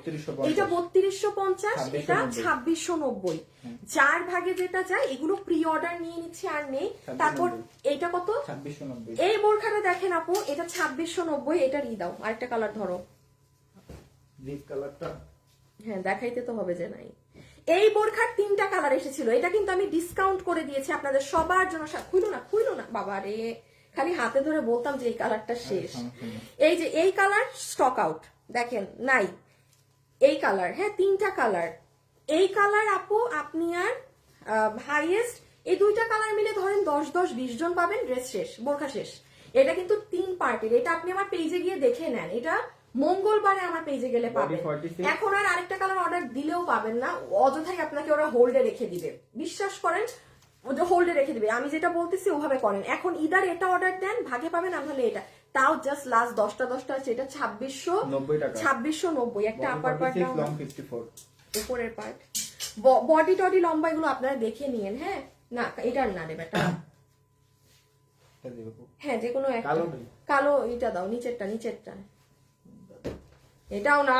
এটা 3250, এটা 2690, 4 ভাগে যেটা যায়, এগুলো প্রি অর্ডার নিয়ে নিচ্ছি আর নেই। তারপর এইটা কত, 2690, এই বোরখাটা দেখেন আপু, এটা 2690, এটার দাও, আরেকটা কালার ধরো, ডিপ কালারটা, হ্যাঁ দেখাইতে তো হবে যে নাই। এই বোরখার 3টা কালার এসেছিল, এটা কিন্তু আমি ডিসকাউন্ট করে দিয়েছি আপনাদের সবার জন্য। খুইলো না বাবা রে, খালি হাতে ধরে বলতাম যে এই কালারটা শেষ। এই যে এই কালার স্টক আউট, দেখেন নাই এই কালার। হ্যাঁ 3টা কালার, এই কালার আপু আপনি আর হাইয়েস্ট এই দুইটা কালার মিলে ধরেন 10-20 জন পাবেন, ড্রেস শেষ, বোরখা শেষ। এটা কিন্তু 3 পার্টের, এটা আপনি আমার পেজে গিয়ে দেখে নেন, এটা মঙ্গলবারে আমার পেজে গেলে পাবেন। 46 এখন আর আরেকটা কালার অর্ডার দিলেও পাবেন না, অযথাই আপনাকে ওরা হোল্ডে রেখে দিবে, বিশ্বাস করেন ওটা হোল্ডে রেখে দিবে। আমি যেটা বলতেছি ওভাবে করেন। এখন ইদার এটা অর্ডার দেন, ভাগে পাবেন, না হলে এটা, তাও জাস্ট লাস্ট 10টা আছে, এটা 90 টাকা। 2690। একটা আপার পার্ট, লং 54, উপরের পার্ট, বডি টডি লম্বা এগুলো আপনারা দেখে নিয়েন। হ্যাঁ না এটার না নেবে এটা, এটা দেবো। হ্যাঁ যে কোনো একটা কালো নেই। কালো, এটা দাও, নিচেরটা, এটাও না।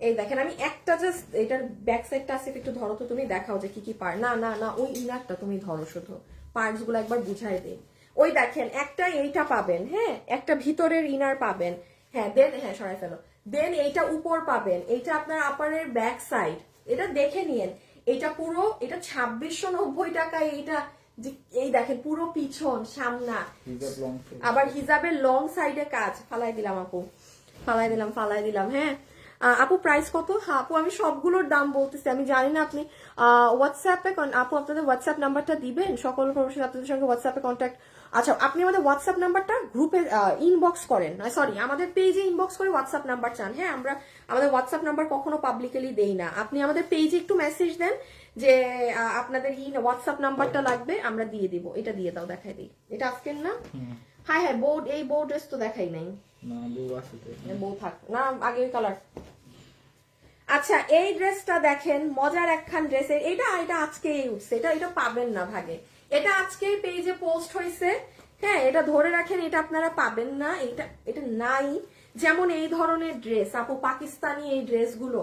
এই দেখেন আমি একটা জাস্ট এটার ব্যাক সাইডটা আছে, একটু ধরো তো তুমি, দেখাও যে কি কি পার্ট। না না না ওই ইনারটা তুমি ধরো, শুধু পার্টস গুলো একবার বুঝাই দে। ওই দেখেন একটা এইটা পাবেন, হ্যাঁ একটা ভিতরের ইনার পাবেন, হ্যাঁ দেন, হ্যাঁ সরাই ফেলো, দেন এইটা উপর পাবেন, এইটা আপনার আপারের ব্যাক সাইড, এটা দেখে নিয়েন। এটা পুরো, এটা 2690 টাকায়। এইটা এই দেখেন পুরো পিছন সামনা, হিজাব লং, আবার হিজাবের লং সাইডে কাজ। ফালাই দিলাম আপু, ফালাই দিলাম। হ্যাঁ আপু প্রাইস কত? হ্যাঁ আপু আমি সবগুলোর দাম বলতেছি, আমি জানি না আপনি হোয়াটসঅ্যাপে, আপু আপনাদের হোয়াটসঅ্যাপ নাম্বারটা দিবেন, সকল প্রফেশনাল আপনাদের সঙ্গে হোয়াটসঅ্যাপে কন্ট্যাক্ট। আচ্ছা আপনি আমাদের হোয়াটসঅ্যাপ নাম্বারটা গ্রুপে ইনবক্স করেন, সরি আমাদের পেজে ইনবক্স করে হোয়াটসঅ্যাপ নাম্বার চান। হ্যাঁ আমরা আমাদের হোয়াটসঅ্যাপ নাম্বার কখনো পাবলিকলি দেই না, আপনি আমাদের পেজে একটু মেসেজ দেন যে আপনাদের হোয়াটসঅ্যাপ নাম্বারটা লাগবে, আমরা দিয়ে দিব। এটা দিয়ে দাও, দেখাই দিই, এটা আজকের না? হ্যাঁ বোর্ড, এই বোর্ড ড্রেস তো দেখাই নাই, না বউ আছে তো। বউ থাক না, আগে ওই কালার। আচ্ছা এই ড্রেসটা দেখেন, মজার একখান ড্রেসের, এটা আজকেই উঠছে, এটা পাবেন না ভাগে, এটা আজকেই পেজে পোস্ট হয়েছে। হ্যাঁ এটা ধরে রাখেন, এটা আপনারা পাবেন না, এটা নাই। যেমন এই ধরনের ড্রেস আপু, পাকিস্তানি এই ড্রেসগুলো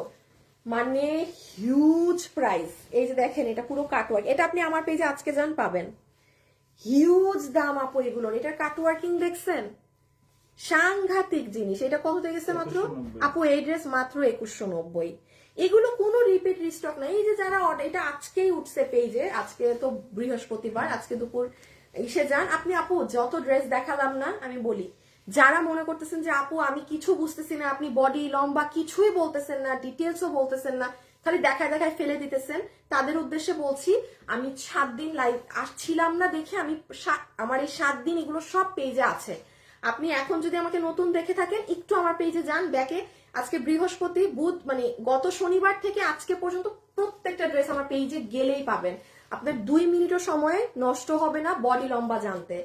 মানে হিউজ প্রাইস। এই যে দেখেন এটা পুরো কাটওয়ার্ক, এটা আপনি আমার পেজে আজকে যান পাবেন, হিউজ দাম আপু এগুলোর। এটার কাটওয়ার্কিং দেখছেন, সাংঘাতিক জিনিস। এটা কত গেছে মাত্র 2190 আপু? এই ড্রেস মাত্র 2190। এগুলো কোনো রিপিট রিস্টক নাই। এই যে যারা এটা আজকেই উঠছে পেজে, আজকে তো বৃহস্পতিবার, আজকে দুপুর এসে যান আপনি। আপু যত ড্রেস দেখালাম না, আমি বলি যারা মনে করতেছেন যে আপু আমি কিছু বুঝতেছি না, আপনি বডি লম্বা কিছুই বলতেছেন না, ডিটেলসও বলতেছেন না, খালি দেখায় ফেলে দিতেছেন, তাদের উদ্দেশ্যে বলছি আমি 7 দিন লাইভ আসছিলাম না দেখে আমি আমার এই 7 দিন এগুলো সব পেজে আছে। আপনি এখন যদি আমাকে নতুন দেখে থাকেন, একটু আমার পেজে যান ব্যাকে, আজকে বৃহস্পতি বুধ মানে গত শনিবার থেকে আজকে পর্যন্ত প্রত্যেকটা ড্রেস আমার পেজে গেলেই পাবেন। আপনার 2 মিনিটও সময় নষ্ট হবে না বডি লম্বা জানতে,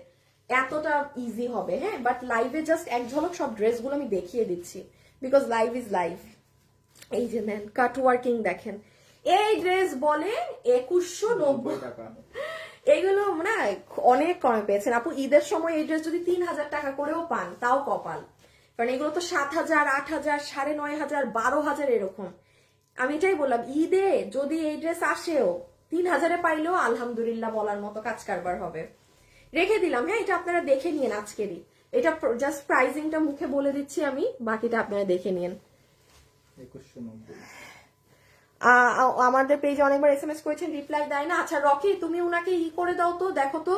এতটা ইজি হবে। হ্যাঁ বাট লাইভে জাস্ট এক ঝলক সব ড্রেসগুলো আমি দেখিয়ে দিচ্ছি, বিকজ লাইভ ইজ লাইভ। এই যে নেন কাট ওয়ার্কিং দেখেন, এই ড্রেস বলে 2190 টাকা। এইগুলো মানে অনেক কমে পেয়েছেন আপু। ঈদের সময় এই ড্রেস যদি 3000 টাকা করেও পান তাও কপাল, কারণ এগুলো তো 7000, 8000, 9500, 12000 এরকম। আমি এটাই বললাম, ঈদে যদি এই ড্রেস আসেও 3000-এ পাইলেও আলহামদুলিল্লাহ বলার মতো কাজ কারবার হবে। রেখে দিলাম। হ্যাঁ এটা আপনারা দেখে নিন আজকেরই, এটা জাস্ট প্রাইজিংটা মুখে বলে দিচ্ছি আমি, বাকিটা আপনারা দেখে নিন। 2190। আমাদের পেজে অনেকবার এসএমএস করেছেন, রিপ্লাই দেয় না। আচ্ছা রকি তুমি উনাকে করে দাও তো, দেখো তো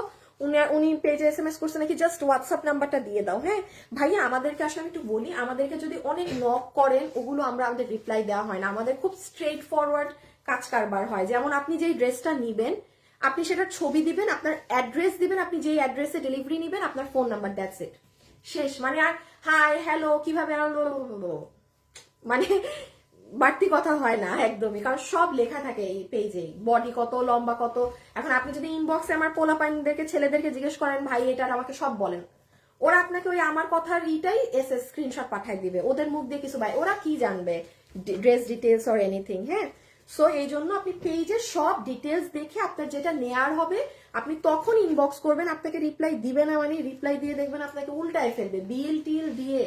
উনি পেজে এসএমএস করছে নাকি, জাস্ট হোয়াটসঅ্যাপ নাম্বারটা দিয়ে দাও। হ্যাঁ ভাইয়া আমাদেরকে আসলে আমি একটু বলি, আমাদেরকে যদি অনেক নক করেন ওগুলো আমাদের রিপ্লাই দেওয়া হয় না, আমাদের খুব স্ট্রেট ফরওয়ার্ড কাজ কারবার হয়। যেমন আপনি যেই ড্রেসটা নিবেন, আপনি সেটার ছবি দিবেন, আপনার অ্যাড্রেস দিবেন, আপনি যেই অ্যাড্রেসে ডেলিভারি নিবেন, আপনার ফোন নাম্বার, দ্যাটস ইট, শেষ। মানে আর হাই হ্যালো কিভাবে মানে বাড়তি কথা হয় না একদমই, কারণ সব লেখা থাকে এই পেজেই, বডি কত, লম্বা কত। এখন আপনি যদি ইনবক্সে আমার পোলাপাইনদেরকে, ছেলেদেরকে জিজ্ঞেস করেন ভাই এটার আমাকে সব বলেন, ওরা আপনাকে ওই আমার কথার ইটাই স্ক্রিনশট পাঠাই দিবে, ওদের মুখ দিয়ে কিছু ভাই ওরা কি জানবে ড্রেস ডিটেলস অর এনিথিং। হ্যাঁ সো এই জন্য আপনি পেজের সব ডিটেলস দেখে আপনার যেটা নেয়ার হবে আপনি তখন ইনবক্স করবেন। আপনাকে রিপ্লাই দিবে না মানে রিপ্লাই দিয়ে দেখবেন আপনাকে উল্টায় ফেলবে, বিল টিল দিয়ে।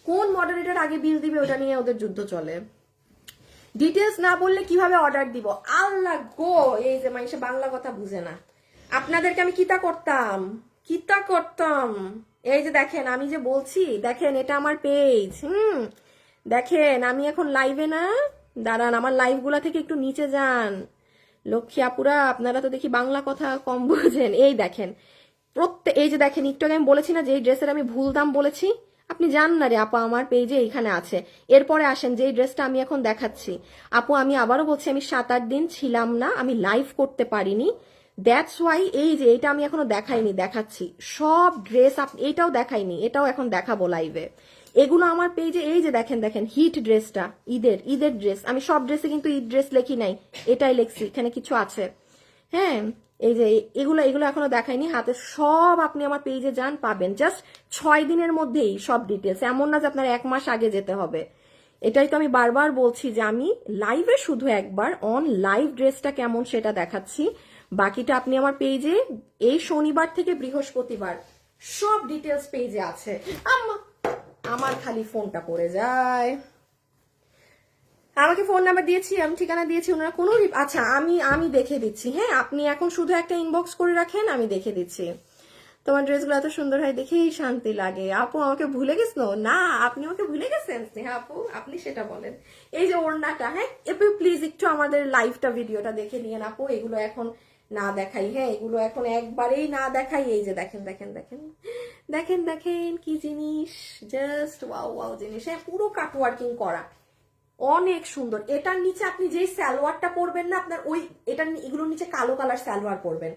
কোন মডারেটর আগে বিল দিবে ওটা নিয়ে ওদের যুদ্ধ চলে। ডিটেলস না বললে কিভাবে অর্ডার দিব, আল্লাহ গো। এই যে মানুষে বাংলা কথা বুঝে না, আপনাদেরকে আমি কিতা করতাম। এই যে দেখেন আমি যে বলছি, দেখেন এটা আমার পেজ, দেখেন আমি এখন লাইভে না, দাঁড়ান আমার লাইভ গুলা থেকে একটু নিচে যান। লক্ষ্মী আপুরা আপনারা তো দেখি বাংলা কথা কম বোঝেন। এই দেখেন এই যে দেখেন একটু আগে আমি বলেছি না যে এই ড্রেসের আমি ভুল দাম বলেছি, আপনি জান না রে আপু, আমার পেজে এইখানে আছে। এরপরে আসেন যে ড্রেসটা আমি এখন দেখাচ্ছি। আপু আমি আবারও বলছি, আমি 7-8 দিন ছিলাম না, আমি লাইভ করতে পারিনি, দ্যাটস ওয়াই। এই যে এটা আমি এখনো দেখাইনি, দেখাচ্ছি সব ড্রেস। এটাও দেখাইনি, এটাও এখন দেখাবো লাইভে। এগুলো আমার পেজে, এই যে দেখেন দেখেন হিট ড্রেসটা, ঈদের ড্রেস। আমি সব ড্রেসে কিন্তু ঈদ ড্রেস লেখি নাই, এটাই লেখছি, এখানে কিছু আছে। হ্যাঁ, এই যে এগুলো এগুলো এখনো দেখাইনি, হাতে সব আপনি আমার পেজে যান পাবেন, জাস্ট 6 দিনের মধ্যেই সব ডিটেলস। এমন না যে আপনার 1 মাস আগে যেতে হবে। এটাই তো আমি বারবার বলছি যে আমি লাইভে শুধু একবার অন লাইভ ড্রেসটা কেমন সেটা দেখাচ্ছি, বাকিটা আপনি আমার পেজে এই শনিবার থেকে বৃহস্পতিবার সব ডিটেলস পেজে আছে। আমার খালি ফোনটা পড়ে যায়। আমাকে ফোন নাম্বার দিয়েছি, আমি ঠিকানা দিয়েছি, ওনারা কোনো আচ্ছা আমি দেখে দিচ্ছি। হ্যাঁ, আপনি এখন শুধু একটা ইনবক্স করে রাখেন, আমি দেখে দিচ্ছি। তোমার ড্রেসগুলো এত সুন্দর হয় দেখেই শান্তি লাগে। আপু আমাকে ভুলে গেছো না? আপনি আমাকে ভুলে গেছেন স্নেহা আপু, আপনি সেটা বলেন। এই যে ওড়নাটা, হ্যাঁ আপু প্লিজ একটু আমাদের লাইভটা ভিডিওটা দেখে নিয়েন আপু। এগুলো এখন না দেখাই, হ্যাঁ এগুলো এখন একবারেই না দেখাই। এই যে দেখেন দেখেন দেখেন দেখেন দেখেন কি জিনিস, জাস্ট ওয়াও ওয়াও জিনিস। হ্যাঁ, পুরো কাট ওয়ার্কিং করা, অনেক সুন্দর। এটার নিচে আপনি যেই সালোয়ারটা পরবেন না, আপনার ওই এগুলোর নিচে কালো কালার সালোয়ার পরবেন,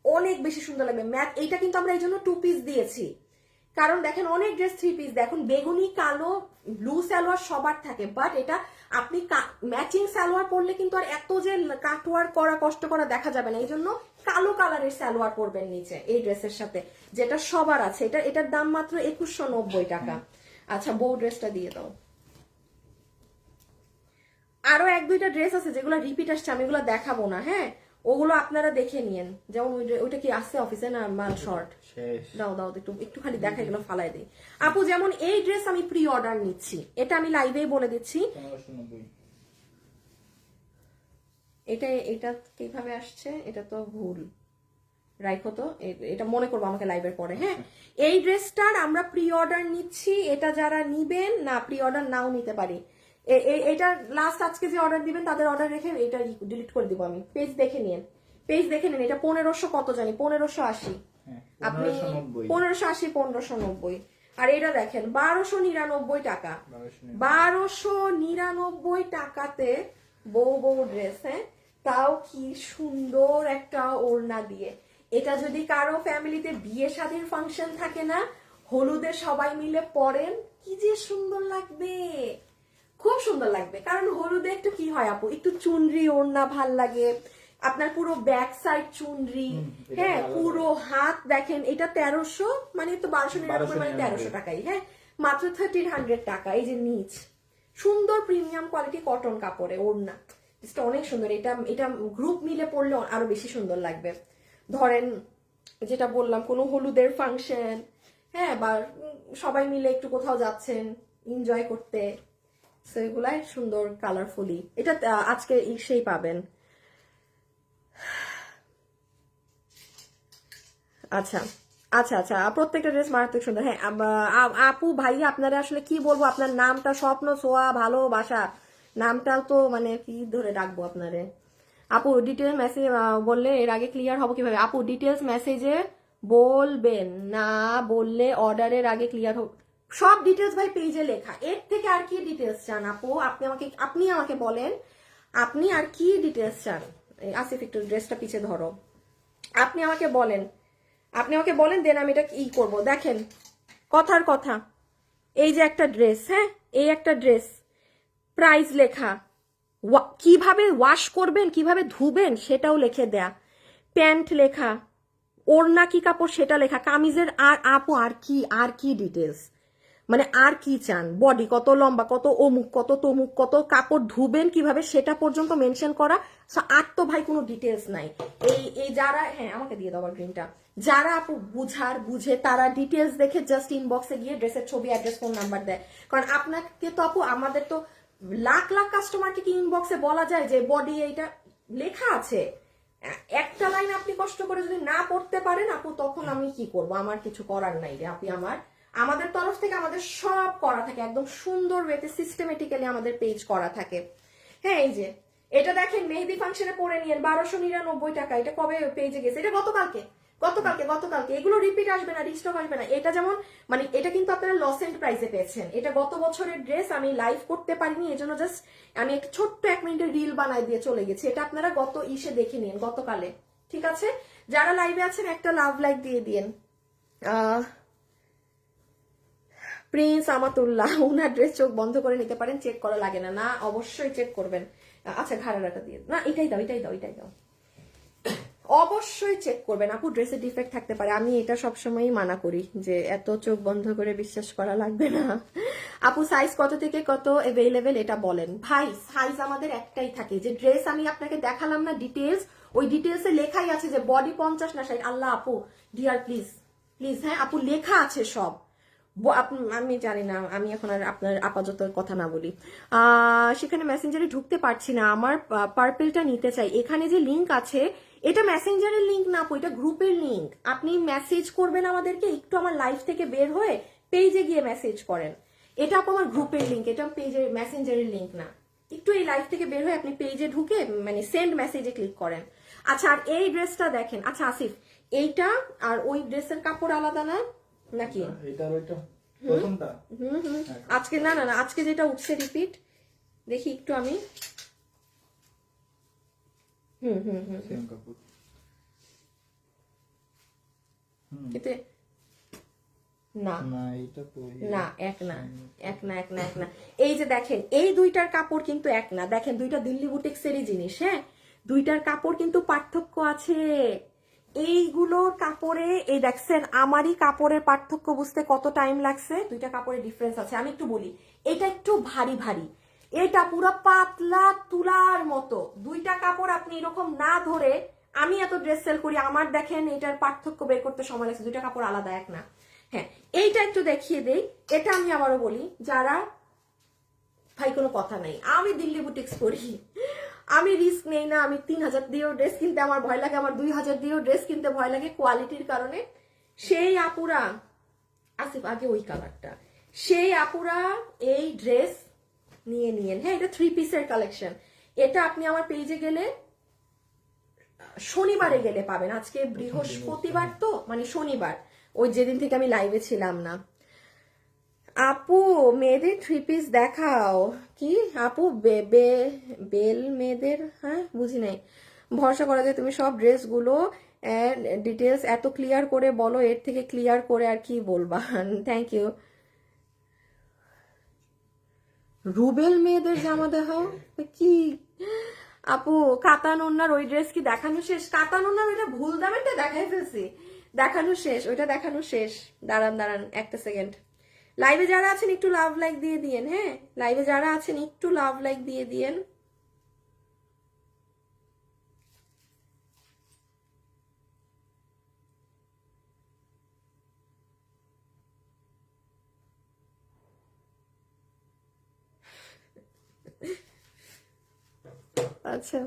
অনেক বেশি সুন্দর লাগবে। ম্যাট এইটা কিন্তু আমরা এই জন্য 2 পিস দিয়েছি, কারণ দেখেন অনেক ড্রেস 3 পিস, দেখুন বেগুনি কালো ব্লু সালোয়ার সবার থাকে, বাট এটা আপনি ম্যাচিং সালোয়ার পরলে কিন্তু আর এত যে কাটওয়ার করা কষ্ট করা দেখা যাবে না। এই জন্য কালো কালারের সালোয়ার পরবেন নিচে এই ড্রেসের সাথে, যেটা সবার আছে। এটার দাম মাত্র 2190 টাকা। আচ্ছা, বউ ড্রেসটা দিয়ে দাও। আরো 1-2টা ড্রেস আছে যেগুলো রিপিট আসছে, আমি এগুলো দেখাবো না। হ্যাঁ, ওগুলো আপনারা দেখে নিয়েন। যেমন ওইটা কি আসছে অফিসে না মাল শর্ট, দাও দাও একটু খালি দেখা, এগুলো ফালাই দিই আপু। যেমন এই ড্রেস আমি প্রি অর্ডার নিচ্ছি, এটা আমি লাইভেই বলে দিচ্ছি। এটা কিভাবে আসছে, এটা তো ভুল, রাইখো তো, এটা মনে করবো আমাকে লাইভের পরে। হ্যাঁ, এই ড্রেসটার আমরা প্রি অর্ডার নিচ্ছি। এটা যারা নিবেন না, প্রি অর্ডার নাও নিতে পারি। এটা লাস্ট আজকে যে অর্ডার দিবেন তাদের অর্ডার রেখে এটা ডিলিট করে দিব আমি। পেজ দেখে নিন, পেজ দেখে নিন। এটা 1500 কত জানি, 1580। আপনি 1580 1590। আর এটা দেখেন 1299 টাকা, 1299 টাকাতে বউ বউ ড্রেস। হ্যাঁ, তাও কি সুন্দর একটা ওড়না দিয়ে। এটা যদি কারো ফ্যামিলিতে বিয়ে শাদীর ফাংশন থাকে না, হলুদে সবাই মিলে পরেন, কি যে সুন্দর লাগবে, খুব সুন্দর লাগবে। কারণ হলুদে একটু কি হয় আপু, একটু চুনরি ওড়না ভাল লাগে আপনার, পুরো ব্যাক সাইড চুনরি। হ্যাঁ, পুরো হাত দেখেন। এটা 1300, মানে তো 1299 মানে 1300 টাকাই। হ্যাঁ, মাত্র 1300 টাকা। এই যে নিচ সুন্দর প্রিমিয়াম কোয়ালিটি কটন কাপড়ে ওড়না, অনেক সুন্দর। এটা গ্রুপ মিলে পড়লে আরো বেশি সুন্দর লাগবে। ধরেন যেটা বললাম, কোনো হলুদের ফাংশন, হ্যাঁ, বা সবাই মিলে একটু কোথাও যাচ্ছেন এনজয় করতে, সেগুলাই সুন্দর কালারফুলি। এটা আজকে সেই পাবেন। আচ্ছা আচ্ছা আচ্ছা, প্রত্যেকটা ড্রেস মারাত্মক সুন্দর। হ্যাঁ আপু ভাইয়া, আপনারা আসলে কি বলবো, আপনার নামটা স্বপ্ন ছোঁয়া ভালোবাসা, নামটাও তো মানে কি ধরে ডাকবো আপনারে। আপু ডিটেলস মেসেজ বললে এর আগে ক্লিয়ার হবো কিভাবে? আপু ডিটেলস মেসেজে বলবেন, না বললে অর্ডারের আগে ক্লিয়ার হোক। সব ডিটেলস ভাই পেজে লেখা, এর থেকে আর কি ডিটেলস চান আপু? আপনি আমাকে বলেন, আপনি আর কি ডিটেলস চান? আসিফ একটু ড্রেসটা পিছে ধরো। আপনি আমাকে বলেন, দেন আমি এটা কি করবো। দেখেন কথার কথা, এই যে একটা ড্রেস, হ্যাঁ এই একটা ড্রেস, প্রাইস লেখা, কিভাবে ওয়াশ করবেন কিভাবে ধুবেন সেটাও লিখে দেয়া, প্যান্ট লেখা, ওড়না কি কাপড় সেটা লেখা, কামিজের আর আপু আর কি ডিটেলস, মানে আর কি চান? বডি কত লম্বা, কত অমুক, কত তমুক, কত কাপড় ধুবেন কিভাবে সেটা পর্যন্ত মেনশন করা। আর তো ভাই কোনো ডিটেলস নাই। এই যারা, হ্যাঁ আমাকে দিয়ে দাও গ্রিনটা, যারা আপু বুঝে তারা ডিটেলস দেখে জাস্ট ইনবক্সে গিয়ে ড্রেসের ছবি, অ্যাড্রেস, ফোন নাম্বার দেয়। কারণ আপনাকে তো আপু, আমাদের তো লাখ লাখ কাস্টমারকে কি ইনবক্সে বলা যায় যে বডি এইটা লেখা আছে? একটা লাইন আপনি কষ্ট করে যদি না পড়তে পারেন আপু, তখন আমি কি করব? আমার কিছু করার নাই রে আপনি। আমাদের তরফ থেকে আমাদের সব করা থাকে একদম সুন্দর ওয়েতে, সিস্টেমেটিক্যালি আমাদের পেজ করা থাকে। হ্যাঁ, এই যে এটা দেখেন মেহেদি ফাংশনে পরে নিয়েন 1299 টাকা। এটা কবে পেজে গেছে? এটা গতকালকে এগুলো রিপিট আসবে না, রিস্টক আসবে না। এটা যেমন মানে এটা কিন্তু আপনারা লস এন্ড প্রাইসে পেয়েছেন। এটা গত বছরের ড্রেস, আমি লাইভ করতে পারিনি, এজন্য জাস্ট আমি একটা ছোট্ট 1 মিনিটের রিল বানাই দিয়ে চলে গেছি। এটা আপনারা গত ইসে দেখে নিন, গতকালে। ঠিক আছে, যারা লাইভে আছেন একটা লাভ লাইক দিয়ে দিন। প্রিন্স আমাতুল্লাহ, ওনার ড্রেস চোখ বন্ধ করে নিতে পারেন, চেক করা লাগে না। না, অবশ্যই চেক করবেন। আচ্ছা, ঘাড়াটা দিয়ে না, এটাই দাও। অবশ্যই চেক করবেন আপু, ড্রেসে ডিফেক্ট থাকতে পারে। আমি এটা সবসময়ই মানা করি যে এত চোখ বন্ধ করে বিশ্বাস করা লাগবে না। আপু সাইজ কত থেকে কত অ্যাভেলেবেল এটা বলেন। ভাই সাইজ আমাদের একটাই থাকে, যে ড্রেস আমি আপনাকে দেখালাম না ডিটেলস, ওই ডিটেলসে লেখাই আছে যে বডি 50 না 60। আল্লাহ আপু ডিয়ার প্লিজ, হ্যাঁ আপু লেখা আছে সব। আমি জানি না, আমি এখন আর আপনার আপাতত কথা না বলি। সেখানে মেসেঞ্জারে ঢুকতে পারছি না, আমার পার্পেলটা নিতে চাই। এখানে যে লিংক আছে এটা মেসেঞ্জারের লিংক না আপু, এটা গ্রুপের লিংক। আপনি মেসেজ করবেন আমাদেরকে, একটু আমার লাইভ থেকে বের হয়ে পেজে গিয়ে মেসেজ করেন। এটা আপু আমার গ্রুপের লিংক, এটা পেজের মেসেঞ্জারের লিংক না। একটু এই লাইভ থেকে বের হয়ে আপনি পেজে ঢুকে মানে সেন্ড মেসেজে ক্লিক করেন। আচ্ছা, আর এই ড্রেসটা দেখেন। আচ্ছা আসিফ, এইটা আর ওই ড্রেসের কাপড় আলাদা না নাকি? প্রথমটা আজকে না, আজকে যেটা উঠছে রিপিট, দেখি একটু আমি। সেম কাপড়। এতে না এটা তো না, এক না। এই যে দেখেন, এই দুইটার কাপড় কিন্তু এক না। দেখেন দুইটা দিল্লি বুটিক্সেরই জিনিস, হ্যাঁ দুইটার কাপড় কিন্তু পার্থক্য আছে। এইগুলোর কাপড়ে এই দেখছেন, আমারই কাপড়ের পার্থক্য বুঝতে কত টাইম লাগছে। দুইটা কাপড়ের ডিফারেন্স আছে। আমি একটু বলি, এটা একটু ভারী, এটা পুরো পাতলা তুলার মতো। দুইটা কাপড় আপনি এরকম না ধরে, আমি এত ড্রেস সেল করি, আমার দেখেন এটার পার্থক্য বের করতে সময় লাগছে। দুইটা কাপড় আলাদা, এক না। হ্যাঁ, এইটা একটু দেখিয়ে দেই। এটা আমি আবারও বলি, যারা ভাই কোনো কথা নাই, আমি দিল্লি বুটিক্স করি, আমি রিস্ক নেই না। আমি 3000 দিয়েও ড্রেস কিনতে আমার ভয় লাগে, আমার 2000 দিয়েও ড্রেস কিনতে ভয় লাগে কোয়ালিটির কারণে। সেই আপুরা, আসিফ আগে ওই কালারটা, সেই আপুরা এই ড্রেস নিয়ে নিয়েন। হ্যাঁ, এটা 3 পিসের কালেকশন। এটা আপনি আমার পেজে গেলে শনিবারে গেলে পাবেন। আজকে বৃহস্পতিবার তো, মানে শনিবার, ওই যেদিন থেকে আমি লাইভে ছিলাম না। আপু মেয়েদের 3 পিস দেখাও। কি আপু? বেল মেয়েদের? হ্যাঁ বুঝি নাই। ভরসা করা যায় তুমি সব ড্রেসগুলো ডিটেলস এত ক্লিয়ার করে বলো, এর থেকে ক্লিয়ার করে আর কি বলবা। Thank you. রুবেল মেয়েদের জামা দেখাও কি আপু? কাতানুন্নার ওই ড্রেস কি দেখানো শেষ? কাতানুন্নার ওইটা ভুল দামেরটা দেখাই ফেলছি, দেখানো শেষ, ওইটা দেখানো শেষ। দাঁড়ান একটা সেকেন্ড। লাইভে যারা আছেন একটু লাভ লাইক দিয়ে দিয়েন। হ্যাঁ, লাইভে যারা আছেন একটু লাভ লাইক দিয়ে দিয়েন। আচ্ছা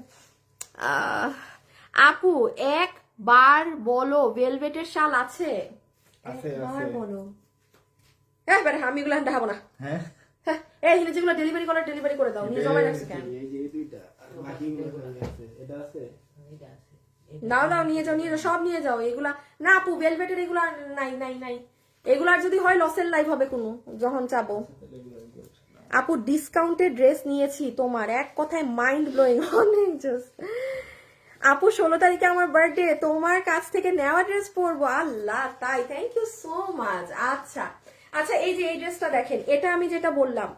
আপু একবার বলো ভেলভেটের শাল আছে? একবার বলো। হ্যাঁ আমি এগুলো দেখাবো না। হ্যাঁ এই যেগুলো ডেলিভারি করে দাও। নিয়ে জমা রাখছি কেন? এই যে এই দুইটা আর বাকি এটা আছে। দাও নিয়ে যাও সব নিয়ে যাও। এগুলা না আপু, ভেলভেটের এগুলা নাই। এগুলার যদি হয় লসের লাইভ হবে কোনো, যখন চাবো। আপু ডিসকাউন্টের ড্রেস নিয়েছি তোমার, এক কথায় মাইন্ড ব্লোয়িং, অনেক জাস্ট। আপু 16 তারিখে আমার বার্থডে, তোমার কাছ থেকে নেওয়া ড্রেস পরবো। আল্লাহ, তাই? Thank you so much. আচ্ছা, এই যে এই ড্রেসটা দেখেন, এটা আমি যেটা বললাম,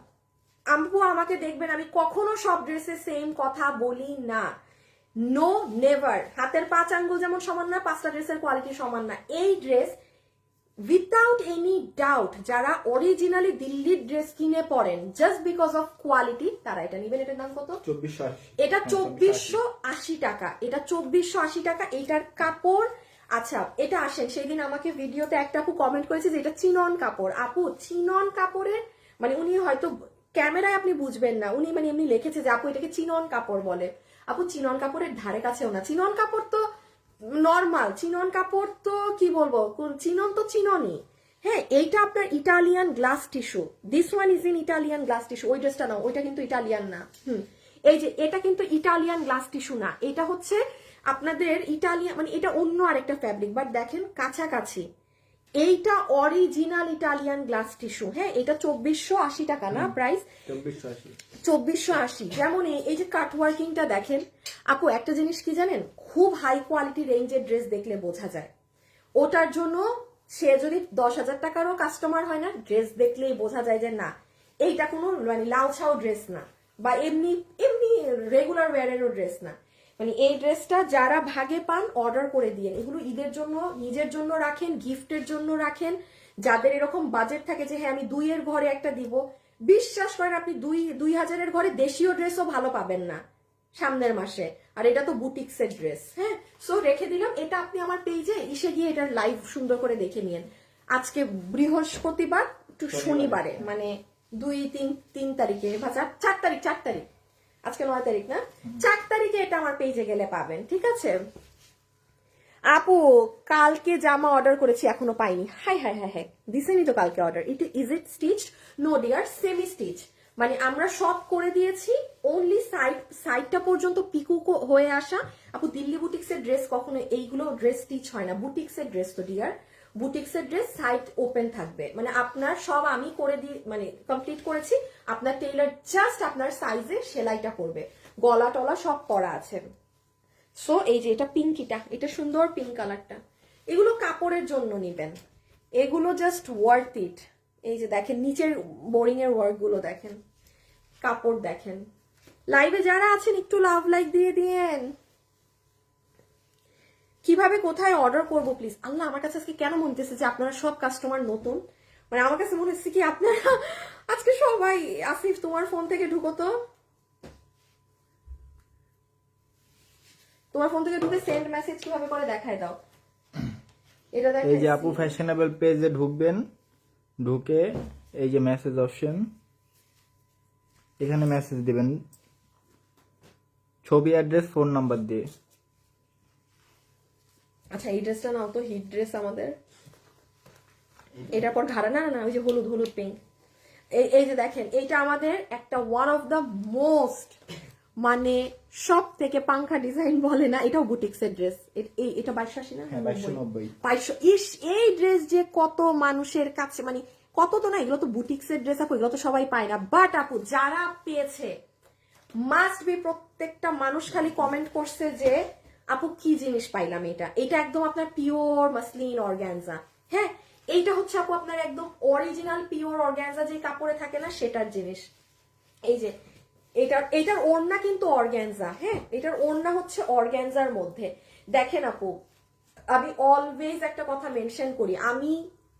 আপু আমাকে দেখবেন আমি কখনো সব ড্রেসে সেম কথা বলি না। No never. হাতের 5 আঙ্গুল যেমন সমান না, 5টা ড্রেসের কোয়ালিটি সমান না। এই ড্রেস উইথাউট এনি ডাউট যারা অরিজিনালি দিল্লির ড্রেস কিনে পরেন জাস্ট বিকজ অফ কোয়ালিটি, তারা এটা নিবেন। এটার দাম কত? 2480। এটা 2480 টাকা। এটা 2480 টাকা। এটার কাপড়, আচ্ছা এটা আসেন, সেই দিন আমাকে ভিডিওতে একটা আপু কমেন্ট করেছে যে এটা চিনন কাপড়। আপু চিনন কাপড়ের মানে উনি হয়তো ক্যামেরায় আপনি বুঝবেন না, উনি মানে এমনি লিখেছে যে আপু এটাকে চিনন কাপড় বলে। আপু চিনন কাপড়ের ধারে কাছেও না। চিনন কাপড় তো নর্মাল, চিনন কাপড় তো কি বলবো, চিনন তো চিননই। হ্যাঁ, এইটা আপনার Italian glass tissue. This one is in Italian glass tissue. ওই ড্রেসটা না, ওইটা কিন্তু ইটালিয়ান না। এই যে এটা কিন্তু ইটালিয়ান গ্লাস টিস্যু না, এটা হচ্ছে আপনাদের ইটালিয়ান মানে এটা অন্য আরেকটা ফ্যাব্রিক, বাট দেখেন কাছাকাছি। এইটা অরিজিনাল ইটালিয়ান গ্লাস টিস্যু, হ্যাঁ এটা 2480 টাকা না প্রাইস, 2480। 2480। যেমন এই যে কাট ওয়ার্কিংটা দেখেন আপু, একটা জিনিস কি জানেন, খুব হাই কোয়ালিটি রেঞ্জের ড্রেস দেখলে বোঝা যায়। ওটার জন্য সে যদি 10,000 টাকারও কাস্টমার হয় না, ড্রেস দেখলেই বোঝা যায় যে না এইটা কোনো মানে লাউ ছাও ড্রেস না, বা এমনি এমনি রেগুলার ওয়্যারেরও ড্রেস না। মানে এই ড্রেসটা যারা ভাগে পান অর্ডার করে দিয়ে, এগুলো ঈদের জন্য নিজের জন্য রাখেন, গিফটের জন্য রাখেন। যাদের এরকম বাজেট থাকে যে হ্যাঁ আমি 2-এর ঘরে একটা দিব, বিশ্বাস করেন আপনি 2,000-এর ঘরে দেশীয় ড্রেসও ভালো পাবেন না সামনের মাসে। আর এটা তো বুটিক্সের ড্রেস, হ্যাঁ সো রেখে দিলাম। এটা আপনি আমার পেজে এসে গিয়ে এটার লাইভ সুন্দর করে দেখে নিন। আজকে বৃহস্পতিবার একটু শনিবারে মানে 2-3 তারিখে বা 4 তারিখ, আজকে 9 তারিখ না, 4 তারিখে এটা আমার পেজে গেলে পাবেন, ঠিক আছে। আপু কালকে জামা অর্ডার করেছি এখনো পাইনি, হাই হাই হাই হাই দিছেনি তো কালকে order. Is it stitch? No dear, semi stitch. মানে আমরা সব করে দিয়েছি, অনলি সাইডটা পর্যন্ত পিকু হয়ে আসা। আপু দিল্লি বুটিক্সের ড্রেস কখনো এইগুলো ড্রেস স্টিচ হয় না, বুটিক্সের ড্রেস তো ডিয়ার, বুটিক্সের ড্রেস সাইড ওপেন থাকবে। মানে আপনার সব আমি করে দিয়ে মানে কমপ্লিট করেছি, আপনার টেইলার জাস্ট আপনার সাইজে সেলাইটা করবে, গলা টলা সব করা আছে। সো এই যে এটা পিঙ্কিটা, এটা সুন্দর পিঙ্ক কালারটা, এগুলো কাপড়ের জন্য নিবেন, এগুলো জাস্ট ওয়ার্থ ইট। এই যে দেখেন নিচের বোরিং এর ওয়ার্ক গুলো দেখেন, কাপড় দেখেন। লাইভে যারা আছেন একটু লাভ লাইক দিয়ে দিয়েন। কিভাবে কোথায় অর্ডার করবো প্লিজ? আল্লাহ আমার কাছে আজকে কেন মনে হচ্ছে যে আপনারা সব কাস্টমার নতুন, মানে আমার কাছে মনে হচ্ছে কি আপনারা আজকে সবাই। আসিফ তোমার ফোন থেকে ঢুকো তো, তোমার ফোন থেকে ঢুকে সেন্ড মেসেজ কিভাবে করে দেখায় দাও। এটা দেখেন, এই যে আপু ফ্যাশনেবল পেজে ঢুকবেন, ঢুকে এই যে মেসেজ অপশন, এখানে মেসেজ দিবেন ছবি, অ্যাড্রেস, ফোন নাম্বার দিয়ে। আচ্ছা এই ড্রেসটা নাও তো, হিট ড্রেস আমাদের। এটার পর ঘাড়া না না ওই যে হলুদ হলুদ পিঙ্ক, এই যে দেখেন এইটা আমাদের একটা ওয়ান অফ দ্য মোস্ট মানে সব থেকে পাংখা ডিজাইন বলে না, এটাও বুটিক্সের ড্রেস। এটা 2280 না? 2290। 2200। ইস এই ড্রেস যে কত মানুষের কাছে, মানে কত তো না, এগুলো তো বুটিক্সের ড্রেস আপু, এগুলো তো সবাই পায় না। বাট আপু যারা পেয়েছে মাস্ট বি, প্রত্যেকটা মানুষ খালি কমেন্ট করছে যে আপু কি জিনিস পাইলাম। এটা একদম আপনার পিওর মাসলিন অর্গানজা, হ্যাঁ এইটা হচ্ছে আপু আপনার একদম অরিজিনাল পিওর অর্গানজা যে কাপড়ে থাকে না সেটার জিনিস। এই যে এটার ওড়না কিন্তু অর্গানজা, হ্যাঁ এটার ওড়না হচ্ছে অর্গানজার মধ্যে। দেখেন আপু আমি অলওয়েজ একটা কথা মেনশন করি, আমি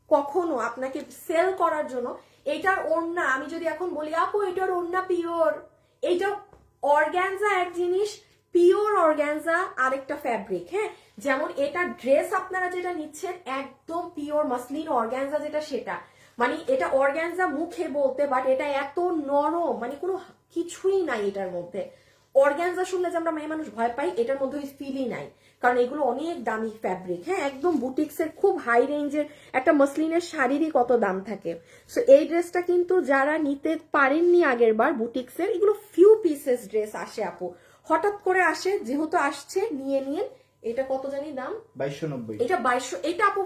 কখনো আপনাকে সেল করার জন্য এটার ওড়না আমি যদি এখন বলি আপু এটার ওড়না পিওর, এইটা অর্গানজা এক জিনিস, পিওর অর্গানজা আরেকটা ফ্যাব্রিক, হ্যাঁ যেমন এটা ড্রেস আপনারা যেটা নিচ্ছেন একদম পিওর মাসলিন অর্গানজা যেটা, সেটা মানে এটা অর্গানজা মুখে বলতে, বাট এটা এত নরম মানে কোনো কিছুই নাই এটার মধ্যে। অর্গানজা শুনলে যে আমরা মেয়ে মানুষ ভয় পাই, এটার মধ্যে ওই ফিলই নাই, কারণ এগুলো অনেক দামি ফ্যাব্রিক, হ্যাঁ একদম বুটিক্সের খুব হাই রেঞ্জের একটা মসলিনের শাড়িরই কত দাম থাকে। সো এই ড্রেসটা কিন্তু যারা নিতে পারেননি আগের বার বুটিক্সের, এগুলো ফিউ পিসেস ড্রেস আসে আপু, হঠাৎ করে আসে, যেহেতু আসছে নিয়ে নিন। এটা কত জানি দাম? 2290। এটা 2200। এটা আপু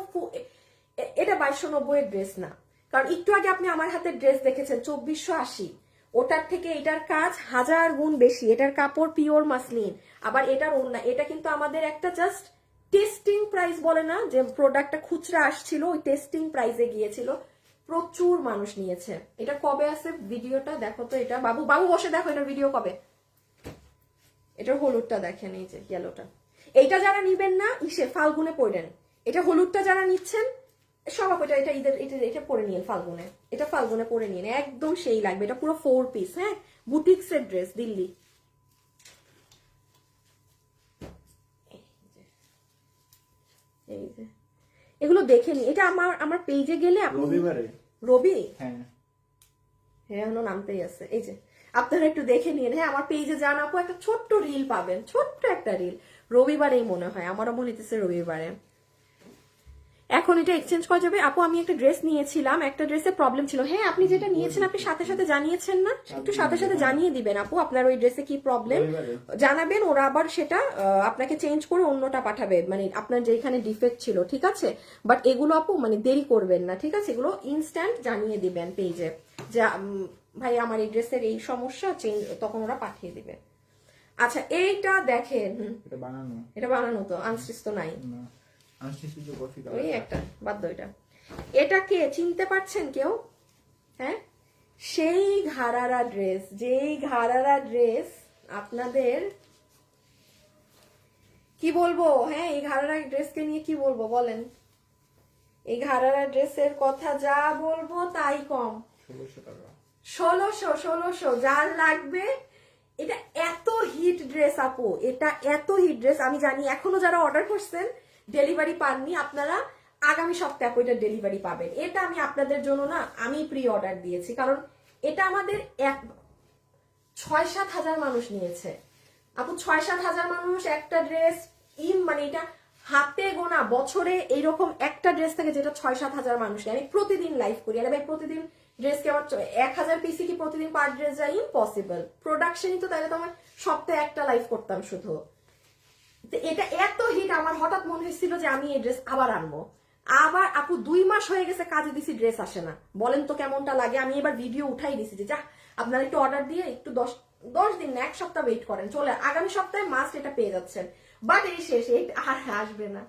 এটা 2290 এর ড্রেস না, কারণ একটু আগে আপনি আমার হাতে ড্রেস দেখেছেন 2480, ওটার থেকে এটার কাজ 1000 গুণ বেশি। এটার কাপড় পিওর মাসলিন, আবার এটার ওড়না। এটা কিন্তু আমাদের একটা জাস্ট টেস্টিং প্রাইস বলে না, যে প্রোডাক্টটা খুচরা আসছিল ওই টেস্টিং প্রাইসে গিয়েছিল, প্রচুর মানুষ নিয়েছে। এটা কবে আছে ভিডিওটা দেখো তো, এটা বাবু বসে দেখো এটার ভিডিও কবে। এটার হলুদটা দেখেন, এই যে ইয়েলোটা, এইটা যারা নিবেন না ইসে ফাল্গুনে পড়েন, এটা হলুদটা যারা নিচ্ছেন সব এটা ঈদের এটা পরে নিন ফাল্গুনে, এটা ফাল্গুনে পরে নিন, একদম সেই লাগবে। এটা পুরো 4 পিস, হ্যাঁ বুটিক্সের ড্রেস দিল্লি। এই যে এগুলো দেখে নি, এটা আমার পেজে গেলে আপনি রবিবারে রবি, হ্যাঁ হ্যাঁ এখনো নামতেই আছে। এই যে আপনারা একটু দেখে নিন, হ্যাঁ আমার পেজে যান আপু, একটা ছোট্ট রিল পাবেন, ছোট্ট একটা রিল। রবিবারেই মনে হয়, আমারও মনে হইতেছে রবিবারে। এখন এটা এক্সচেঞ্জ করা যাবে। আপু আমি একটা ড্রেস নিয়েছিলাম, একটা ড্রেসের প্রবলেম ছিল। হ্যাঁ আপনি যেটা নিয়েছেন আপনি সাথে সাথে জানিয়েছেন না, একটু সাথে সাথে জানিয়ে দিবেন আপু আপনার ওই ড্রেসে কি প্রবলেম, জানাবেন, ওরা আবার সেটা আপনাকে চেঞ্জ করে অন্যটা পাঠাবে, মানে আপনার যেখানে ডিফেক্ট ছিল, ঠিক আছে? বাট এগুলো আপু মানে দেরি করবেন না, ঠিক আছে? এগুলো ইনস্ট্যান্ট জানিয়ে দিবেন পেজে, যা ভাই আমার এই ড্রেসের এই সমস্যা, চেঞ্জ, তখন ওরা পাঠিয়ে দিবে। আচ্ছা এইটা দেখেন, এটা বানানো তো, আনস্টিচ তো নাই, ওই একটা বাধ্য। এটা কে চিনতে পারছেন কেউ? হ্যাঁ সেই ঘাড়ারা ড্রেস, যেই ঘাড়ারা ড্রেস আপনাদের কি বলবো, হ্যাঁ এই ঘাড়ারা ড্রেসকে নিয়ে কি বলবো বলেন? এই ঘাড়ারা ড্রেসের কথা যা বলবো তাই কম। 1600 যার লাগবে। এটা এত হিট ড্রেস আপু, এটা এত হিট ড্রেস, আমি জানি এখনো যারা অর্ডার করছেন ডেলিভারি পাননি, আপনারা আগামী সপ্তাহে আপু এটা ডেলিভারি পাবেন। এটা আমি আপনাদের জন্য না, আমি প্রি অর্ডার দিয়েছি, কারণ এটা আমাদের 6-7 হাজার মানুষ নিয়েছে আপু, 6-7 হাজার মানুষ একটা ড্রেস, মানে এটা হাতে গোনা বছরে এইরকম একটা ড্রেস থেকে যেটা 6-7 হাজার মানুষ নেয়। আমি প্রতিদিন লাইভ করি, আরে ভাই প্রতিদিন ড্রেস কে আমার 1000 পিসি কি প্রতিদিন পার ড্রেস যায়? ইম্পসিবল। প্রোডাকশনই তো, তাহলে তো আমার সপ্তাহে একটা লাইভ করতাম শুধু। এটা এত হিট, আমার হঠাৎ মনে হয়েছিল যে আমি এই ড্রেস আবার আনবো। আবার আপু 2 মাস হয়ে গেছে কাজে দিছি, ড্রেস আসে না, বলেন তো কেমনটা লাগে? আমি এবার ভিডিও উঠাই দিছি যে যা আপনারা একটু অর্ডার দিয়ে একটু 10 দিন না 1 সপ্তাহ ওয়েট করেন, চলে আগামী সপ্তাহে মাস্ট এটা পেয়ে যাচ্ছেন। বাট এই শেষ, আর আসবে না।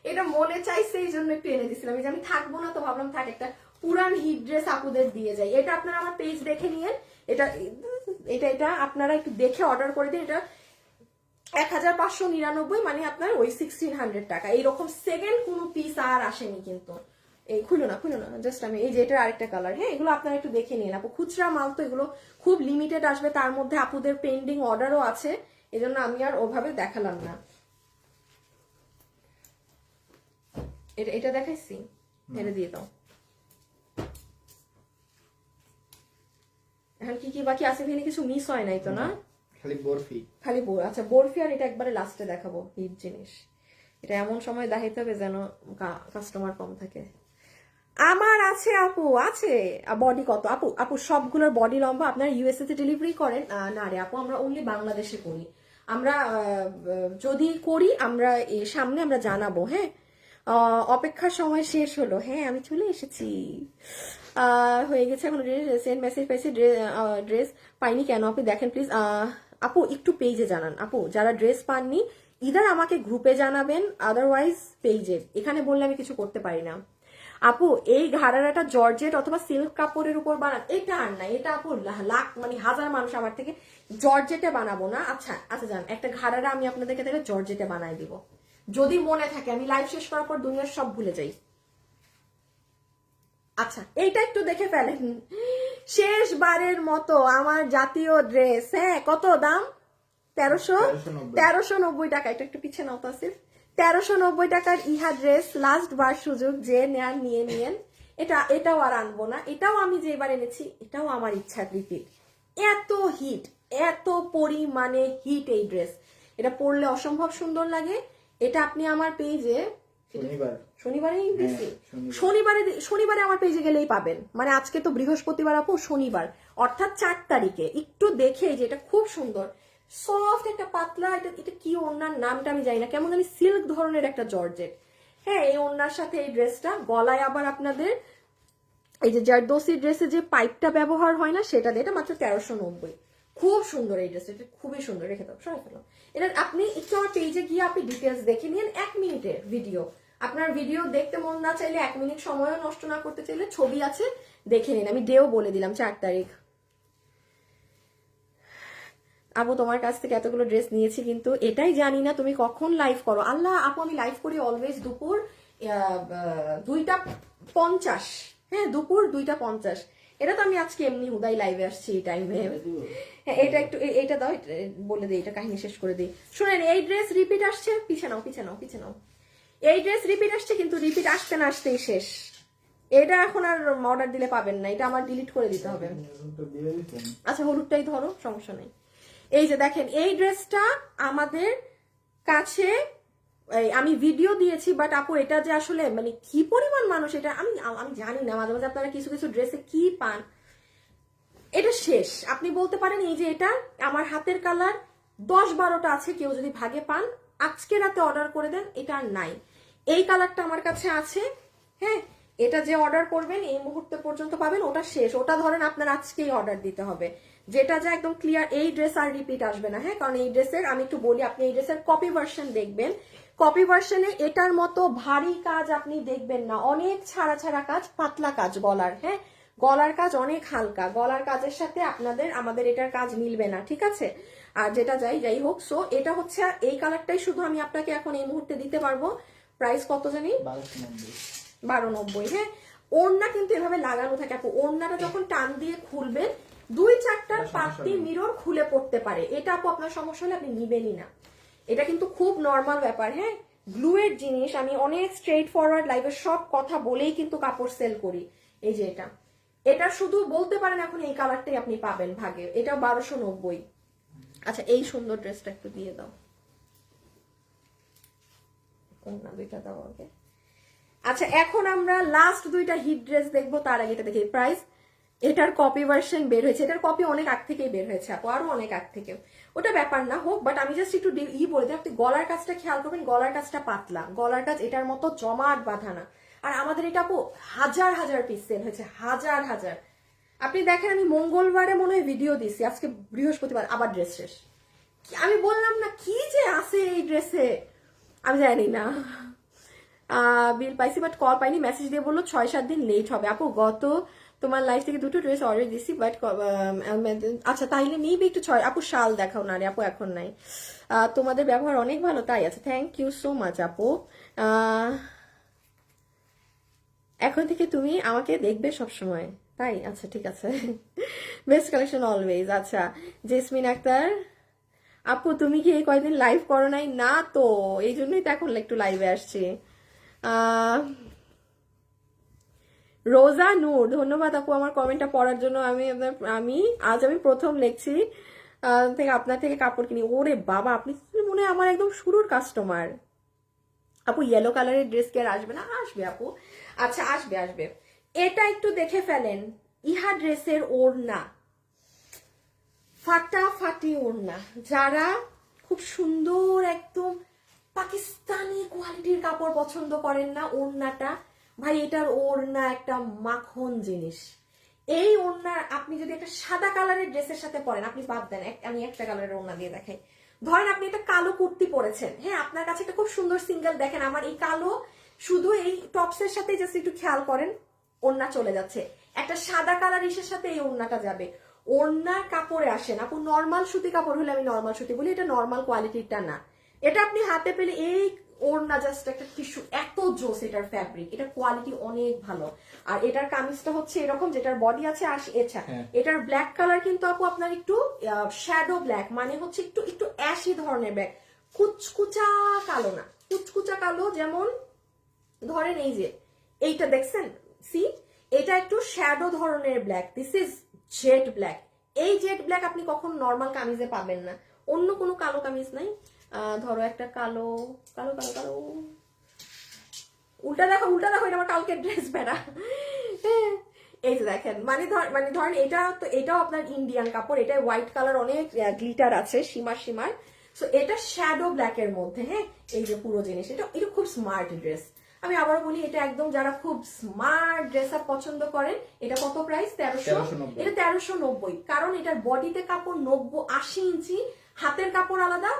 এটা মনে চাইছে এই জন্য একটু এনে দিছিলাম, যে আমি থাকবো না তো ভাবলাম থাক একটা পুরান হিট ড্রেস আপুদের দিয়ে যাই। এটা আপনারা আমার পেজ দেখে নিয়ে এটা এটা এটা আপনারা একটু দেখে অর্ডার করে দিন। এটা 1599, মানে আপনার ওই 1600 টাকা। এইরকম সেকেন্ড কোনো পিস আর আসেনি কিন্তু। এই খুলো না জাস্ট আমি এই যে এটার আরেকটা কালার, হ্যাঁ এগুলো আপনারা একটু দেখে নিন আপু। খুচরা মাল তো এগুলো খুব লিমিটেড আসবে, তার মধ্যে আপুদের পেন্ডিং অর্ডারও আছে, এজন্য আমি আর ওভাবে দেখালাম না। এটা দেখাইছি, এটা দিয়ে দাও। এখন কি কি বাকি আছে, এখানে কিছু মিস হয় নাই তো না? খালি বরফি, আচ্ছা বরফি, আর এটা একবারে লাস্টে দেখাবো হিট জিনিস। এটা এমন সময় দেখাইতে হবে যেন কাস্টমার কম থাকে। আমার আছে আপু, আছে। বডি কত আপু? আপু সবগুলোর বডি লম্বা। আপনারা ইউএসএ তে ডেলিভারি করেন? না রে আপু, আমরা অনলি বাংলাদেশে করি। আমরা যদি করি আমরা সামনে আমরা জানাবো। হ্যাঁ অপেক্ষার সময় শেষ হলো, হ্যাঁ আমি চলে এসেছি, হয়ে গেছে। এখন সেন্ড মেসেজ পাইছি, ড্রেস পাইনি কেন আপনি দেখেন প্লিজ। আপু একটু পেজে জানান আপু, যারা ড্রেস পাননি ইদার আমাকে গ্রুপে জানাবেন, আদারওয়াইজ পেজে। এখানে বললে আমি কিছু করতে পারি না আপু। এই ঘাড়ারাটা জর্জেট অথবা সিল্ক কাপড়ের উপর বানান, এটা আর না, এটা আপু লাখ মানে হাজার মানুষ আমার থেকে জর্জেটে বানাবো না। আচ্ছা জান, একটা ঘাড়ারা আমি আপনাদেরকে তাহলে জর্জেটে বানাই দিব, যদি মনে থাকে। আমি লাইভ শেষ করার পর দুনিয়ার সব ভুলে যাই। আচ্ছা এইটা একটু দেখে ফেলেন, শেষবারের মতো আমার জাতীয় ড্রেস। হ্যাঁ কত দাম? 1390 টাকা। এটা একটু পিছিয়ে নাও তাসিফ। 1390 টাকার ইহা ড্রেস, লাস্ট বার সুযোগ, যে নেয়ার নিয়ে নিয়েন। এটাও আর আনবো না। এটাও আমি যে এবার এনেছি, এটাও আমার ইচ্ছা রিপিট। এত হিট, এত পরিমাণে হিট এই ড্রেস, এটা পরলে অসম্ভব সুন্দর লাগে। এটা আপনি আমার পেজে শনিবারে আমার পেজে গেলেই পাবেন। মানে আজকে তো বৃহস্পতিবার আপু, শনিবার অর্থাৎ 4 তারিখে একটু দেখে, যে এটা খুব সুন্দর সফট একটা পাতলা, এটা কি ওড়নার নামটা আমি জানি না, কেমন জানি সিল্ক ধরনের একটা জর্জেট। হ্যাঁ এই ওড়নার সাথে এই ড্রেসটা, গলায় আবার আপনাদের এই যে জারদোসি ড্রেসে যে পাইপটা ব্যবহার হয় না সেটা দিয়ে, এটা মাত্র 1390। খুব সুন্দর এই ড্রেসটা, এটা খুবই সুন্দর। রেখে দাও, সরাই ফেলো। এটা আপনি একটু আমার পেজে গিয়ে আপনি ডিটেলস দেখে নিন, 1 মিনিটের ভিডিও। আপনার ভিডিও দেখতে মন না চাইলে, 1 মিনিট সময়ও নষ্ট না করতে চাইলে, ছবি আছে দেখে নিন। আমি ডেও বলে দিলাম 4 তারিখ। আপু তোমার কাছ থেকে এতগুলো ড্রেস নিয়েছি, কিন্তু এটাই জানি না তুমি কখন লাইভ করো। আল্লাহ আপু আমি লাইভ করি অলওয়েজ দুপুর 2:50। হ্যাঁ দুপুর 2:50। এটা তো আমি আজকে এমনি হুদাই লাইভে আসছি এই টাইমে। হ্যাঁ এটা একটু এটা দাও, বলে দিই, এটা কাহিনী শেষ করে দিই। শুনেন এই ড্রেস রিপিট আসছে, পিছে নাও। এই ড্রেস রিপিট আসছে, কিন্তু রিপিট আসতে না আসতেই শেষ। এটা এখন আর অর্ডার দিলে পাবেন না, এটা আমার ডিলিট করে দিতে হবে। আচ্ছা হলুদটাই ধরো, সমস্যা নেই। এই যে দেখেন এই ড্রেসটা আমাদের কাছে আমি ভিডিও দিয়েছি, বাট আপু এটা যে আসলে মানে কি পরিমাণ মানুষ, এটা আমি আমি জানি না। মাঝে মাঝে আপনারা কিছু কিছু ড্রেসে কি পান, এটা শেষ। আপনি বলতে পারেন এই যে এটা আমার হাতের কালার 10-12টা আছে, কেউ যদি ভাগে পান আজকে রাতে অর্ডার করে দেন, এটা আর নাই। এই কালারটা আমার কাছে আছে, হ্যাঁ, এটা যে অর্ডার করবেন এই মুহূর্তে পর্যন্ত পাবেন, ওটা শেষ। ওটা ধরেন আপনার আজকেই অর্ডার দিতে হবে, যেটা যা একদম ক্লিয়ার। এই ড্রেস আর রিপিট আসবে না, হ্যাঁ, কারণ এই ড্রেসের আমি একটু বলি, আপনি এই ড্রেসের কপি ভার্সন দেখবেন, কপি ভার্সনে এটার মতো ভারী কাজ আপনি দেখবেন না, অনেক ছাড়া ছাড়া কাজ, পাতলা কাজ গলার, হ্যাঁ, গলার কাজ অনেক হালকা, গলার কাজের সাথে আমাদের এটার কাজ মিলবে না, ঠিক আছে। আর যেটা যাই হোক, সো এটা হচ্ছে এই কালারটাই শুধু আমি আপনাকে এখন এই মুহূর্তে দিতে পারবো। প্রাইস কত জানি? 1290। হ্যাঁ, ওড়না কিন্তু এভাবে লাগানো থাকে আপু, ওড়নাটা যখন টান দিয়ে খুলবেন 2-4টার পাত্তি মিরর খুলে পড়তে পারে, এটা আপু আপনার সমস্যা হলে আপনি নিবেনই না। এটা কিন্তু খুব নর্মাল ব্যাপার, হ্যাঁ, গ্লুয়ের জিনিস। আমি অনেক স্ট্রেট ফরওয়ার্ড লাইভের সব কথা বলেই কিন্তু কাপড় সেল করি। এই যে এটা শুধু বলতে পারেন এখন এই কালারটাই আপনি পাবেন ভাগে, এটা 1290। আচ্ছা, এই সুন্দর ড্রেসটা একটু দিয়ে দাও, না দুইটা দাও আগে। আচ্ছা, এখন আমরা লাস্ট 2টা হিট ড্রেস দেখবো, তার আগে এটা দেখি প্রাইস। এটার কপি ভার্সন বের হয়েছে, এটার কপি অনেক আগ থেকেই বের হয়েছে আপু, আরো অনেক আগ থেকে, ওটা ব্যাপার না হোক, বাট আমি জাস্ট একটু বলে দিই, আপনি গলার কাজটা খেয়াল করবেন, গলার কাজটা পাতলা, গলার কাজ এটার মতো জমাট বাঁধা না। আর আমাদের এটা আপু হাজার হাজার পিস সেল হয়েছে, হাজার হাজার। আপনি দেখেন, আমি মঙ্গলবারে মনে হয় ভিডিও দিছি, আজকে বৃহস্পতিবার আবার ড্রেস শেষ। আমি বললাম না কি যে আছে এই ড্রেসে, আমি জানি না। বিল পাইছি বাট কল পাইনি, মেসেজ দিয়ে বললো 6-7 দিন লেট হবে। আপু গত তোমার লাইফ থেকে 2টো ড্রেস অর্ডার দিছি, বাট আচ্ছা তাইলে মেবি একটু আপু শাল দেখাও না রে আপু, এখন নাই। তোমাদের ব্যবহার অনেক ভালো, তাই আছে, থ্যাংক ইউ সো মাচ আপু। এখন থেকে তুমি আমাকে দেখবে সব সময়, তাই? আচ্ছা ঠিক আছে, বেস্ট কালেকশন অলওয়েজ। আচ্ছা, জেসমিন আক্তার আপু তুমি কি এই কয়েকদিন লাইভ করো নাই? না তো, এই জন্যই তো এখন একটু লাইভে আসছি। রোজা নূর, ধন্যবাদ আপু আমার কমেন্টটা পড়ার জন্য। আমি প্রথম লিখছি থেকে আপনার থেকে কাপড় কিনি। ওরে বাবা, আপনি মনে হয় আমার একদম শুরুর কাস্টমার। আপু ইয়েলো কালারের ড্রেস কি আর আসবে না? আসবে আপু, আচ্ছা আসবে। এটা একটু দেখে ফেলেন, ইহা ড্রেসের ওড়না ফাটাফাটি ওড়না। যারা খুব সুন্দর একদম পাকিস্তানি কোয়ালিটির কাপড় পছন্দ করেন না, ওড়নাটা ভাই, এটার ওড়না একটা মাখন জিনিস। এই ওড়না আপনি যদি একটা সাদা কালারের ড্রেসের সাথে পরেন, আপনি বাদ দেন, আমি একটা কালারের ওড়না দিয়ে দেখাই। ধরেন আপনি একটা কালো কুর্তি পরেছেন, হ্যাঁ, আপনার কাছে একটা খুব সুন্দর সিঙ্গেল, দেখেন আমার এই কালো, শুধু এই টপসের সাথে জাস্ট একটু খেয়াল করেন, ওড়না চলে যাচ্ছে। একটা সাদা কালার ইসের সাথে এই ওড়নাটা যাবে। ওড়নার কাপড়ে আসেন আপু, নর্মাল সুতি কাপড় হলে আমি নর্মাল সুতি বলি, এটা নর্মাল কোয়ালিটিটা না। এটা আপনি হাতে পেলে এই ওড়না জাস্ট একটা টিস্যু, এত জোস এটার ফ্যাব্রিক, এটার কোয়ালিটি অনেক ভালো। আর এটার কামিজটা হচ্ছে এরকম, যেটার বডি আছে এছাড়া এটার ব্ল্যাক কালার কিন্তু আপু আপনার একটু শ্যাডো ব্ল্যাক, মানে হচ্ছে একটু একটু অ্যাশি ধরনের ব্ল্যাক, কুচকুচা কালো না, কুচকুচা কালো। যেমন ধরেন এই যে এইটা দেখছেন, সি, এটা একটু শ্যাডো ধরনের black, this is jet black. এই জেড ব্ল্যাক আপনি কখন নর্মাল কামিজে পাবেন না, অন্য কোনো কালো কামিজ নাই। ধরো একটা কালো কালো কালো কালো, উল্টা দেখো এটা আমার কালকের ড্রেস বেড়া। এই যে দেখেন, মানে ধরেন এটাও আপনার ইন্ডিয়ান কাপড়, এটা হোয়াইট কালার অনেক গ্লিটার আছে, সীমার। সো এটা শ্যাডো ব্ল্যাক এর মধ্যে, হ্যাঁ, এই যে পুরো জিনিস, এটা খুব স্মার্ট ড্রেস। আমি আবারও বলি, এটা একদম যারা খুব স্মার্ট ড্রেস আপ পছন্দ করেন, এটা কত প্রাইস? 1390। এটা 1390, কারণ এটার বডিতে কাপড় 80 ইঞ্চি, হাতের কাপড় আলাদা,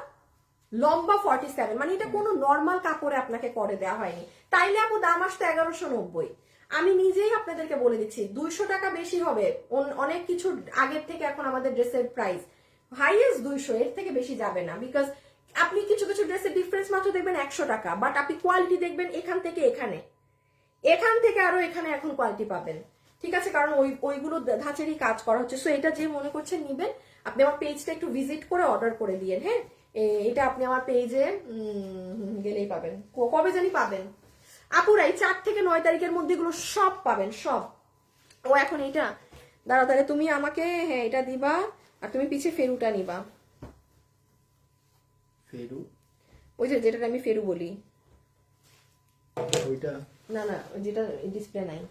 লম্বা 47, মানে এটা কোনো নর্মাল কাপড়ে আপনাকে করে দেওয়া হয়নি। তাইলে আপু দাম আসতো 1190। আমি নিজেই আপনাদেরকে বলে দিচ্ছি 200 টাকা বেশি হবে অনেক কিছু আগের থেকে। এখন আমাদের ড্রেসের প্রাইস হাইয়েস্ট 200, এর থেকে বেশি যাবে না, বিকজ আপনি কিছু কিছু ড্রেসের ডিফারেন্স মাত্র দেখবেন 100 টাকা, বাট আপনি কোয়ালিটি দেখবেন এখান থেকে আরো এখানে এখন কোয়ালিটি পাবেন, ঠিক আছে, কারণ ওইগুলো ধাঁচেরই কাজ করা হচ্ছে। সো এটা যে মনে করছেন নিবেন, আপনি আমার পেজটা একটু ভিজিট করে অর্ডার করে দিয়েন, হ্যাঁ, এটা আপনি আমার পেজে গেলেই পাবেন। কবে জানি পাবেন আপুরা, এই 4 থেকে 9 তারিখের মধ্যে এগুলো সব পাবেন, সব। ও এখন এইটা দাঁড়াও, তাহলে তুমি আমাকে, হ্যাঁ, এটা দিবা, আর তুমি পিছে ফেরুটা নিবা। ওই যে যেটা আমি ফেরু বলি, ওইটা না না যেটা ডিসপ্লে নাই।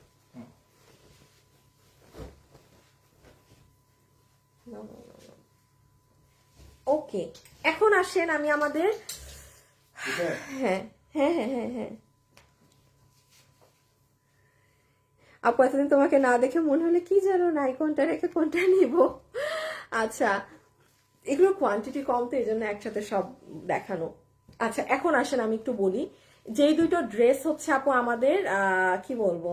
ওকে, এখন আসেন আমি আমাদের, হ্যাঁ হ্যাঁ হ্যাঁ হ্যাঁ হ্যাঁ আপু এতদিন তোমাকে না দেখে মনে হলে কি জানো নাই কোনটা রেখে কোনটা নিব। আচ্ছা, এগুলো কোয়ান্টিটি কম তো এই জন্য একসাথে সব দেখানো। আচ্ছা এখন আসেন আমি একটু বলি, যেই দুটো ড্রেস হচ্ছে আপু আমাদের কি বলবো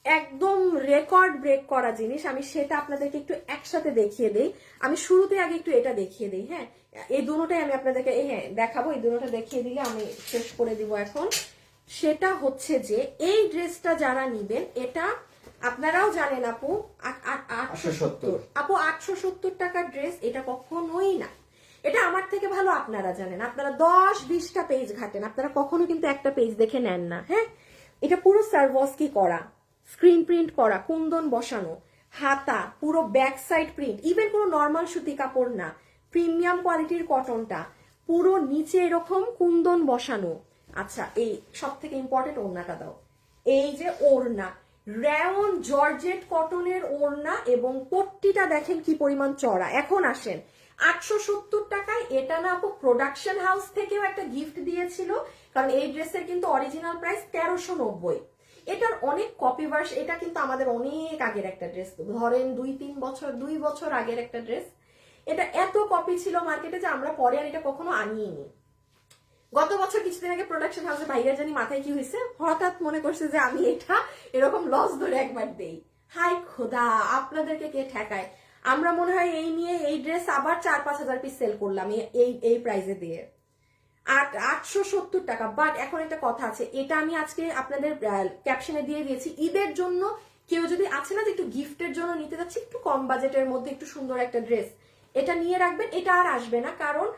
একদম রেকর্ড ব্রেক করা জিনিস, আমি সেটা আপনাদেরকে একটু একসাথে দেখিয়ে দেই। আমি শুরুতে আগে একটু এটা দেখিয়ে দিই, হ্যাঁ এই দুটোটাই আমি আপনাদেরকে হ্যাঁ দেখাবো, এই দুটোটা দেখিয়ে দিলে আমি শেষ করে দিব এখন। সেটা হচ্ছে যে এই ড্রেসটা যারা নিবেন, এটা আপনারাও জানেন আপু 870 আপু 870 টাকার ড্রেস, এটা কখনোই না। এটা আমার থেকে ভালো আপনারা জানেন, আপনারা 10-20টা পেজ ঘাটেন, আপনারা কখনো কিন্তু একটা পেজ দেখে নেন না। হ্যাঁ, এটা পুরো সার্ভসকি করা, স্ক্রিন প্রিন্ট করা, কুন্দন বসানো, হাতা পুরো ব্যাক সাইড প্রিন্ট, ইভেন কোনো নর্মাল সুতি কাপড় না, প্রিমিয়াম কোয়ালিটির কটনটা, পুরো নিচে এরকম কুন্দন বসানো। আচ্ছা এই সব থেকে ইম্পর্টেন্ট, ওড়নাটা দাও, এই যে ওড়না, রেয়ন জর্জেট কটনের ওড়না, এবং পট্টিটা দেখেন কি পরিমাণ চড়া। এখন আসেন 870 টাকায়, এটা না আপু প্রোডাকশন হাউস থেকেও একটা গিফট দিয়েছিল, কারণ এই ড্রেসের কিন্তু অরিজিনাল প্রাইস 1390। এটার অনেক কপি ভার্স, এটা কিন্তু আমাদের অনেক আগের একটা ড্রেস, ধরেন 2 বছর আগের একটা ড্রেস। এটা এত কপি ছিল মার্কেটে যে আমরা পরে আর এটা কখনো আনিনি। গত বছর কিছুদিন আগে প্রোডাকশন হাউসে ভাইয়া জানি মাথায় কি হয়েছে, হঠাৎ মনে করছে যে আমি এটা এরকম লস ধরে একবার দেই। হাই খোদা, আপনাদেরকে কে ঠেকায়। আমরা মনে হয় এই নিয়ে এই ড্রেস আবার 4-5 হাজার পিস সেল করলাম এই প্রাইসে দিয়ে, 870 টাকা। বাট এখন একটা কথা আছে, এটা আমি আজকে আপনাদের ক্যাপশনে দিয়ে দিয়েছি, ঈদের জন্য কেউ যদি আছে না যে একটু গিফটের জন্য নিতে যাচ্ছে, একটু কম বাজেটের মধ্যে একটু সুন্দর একটা ড্রেস, এটা নিয়ে রাখবেন। এটা আর আসবে না, কারণ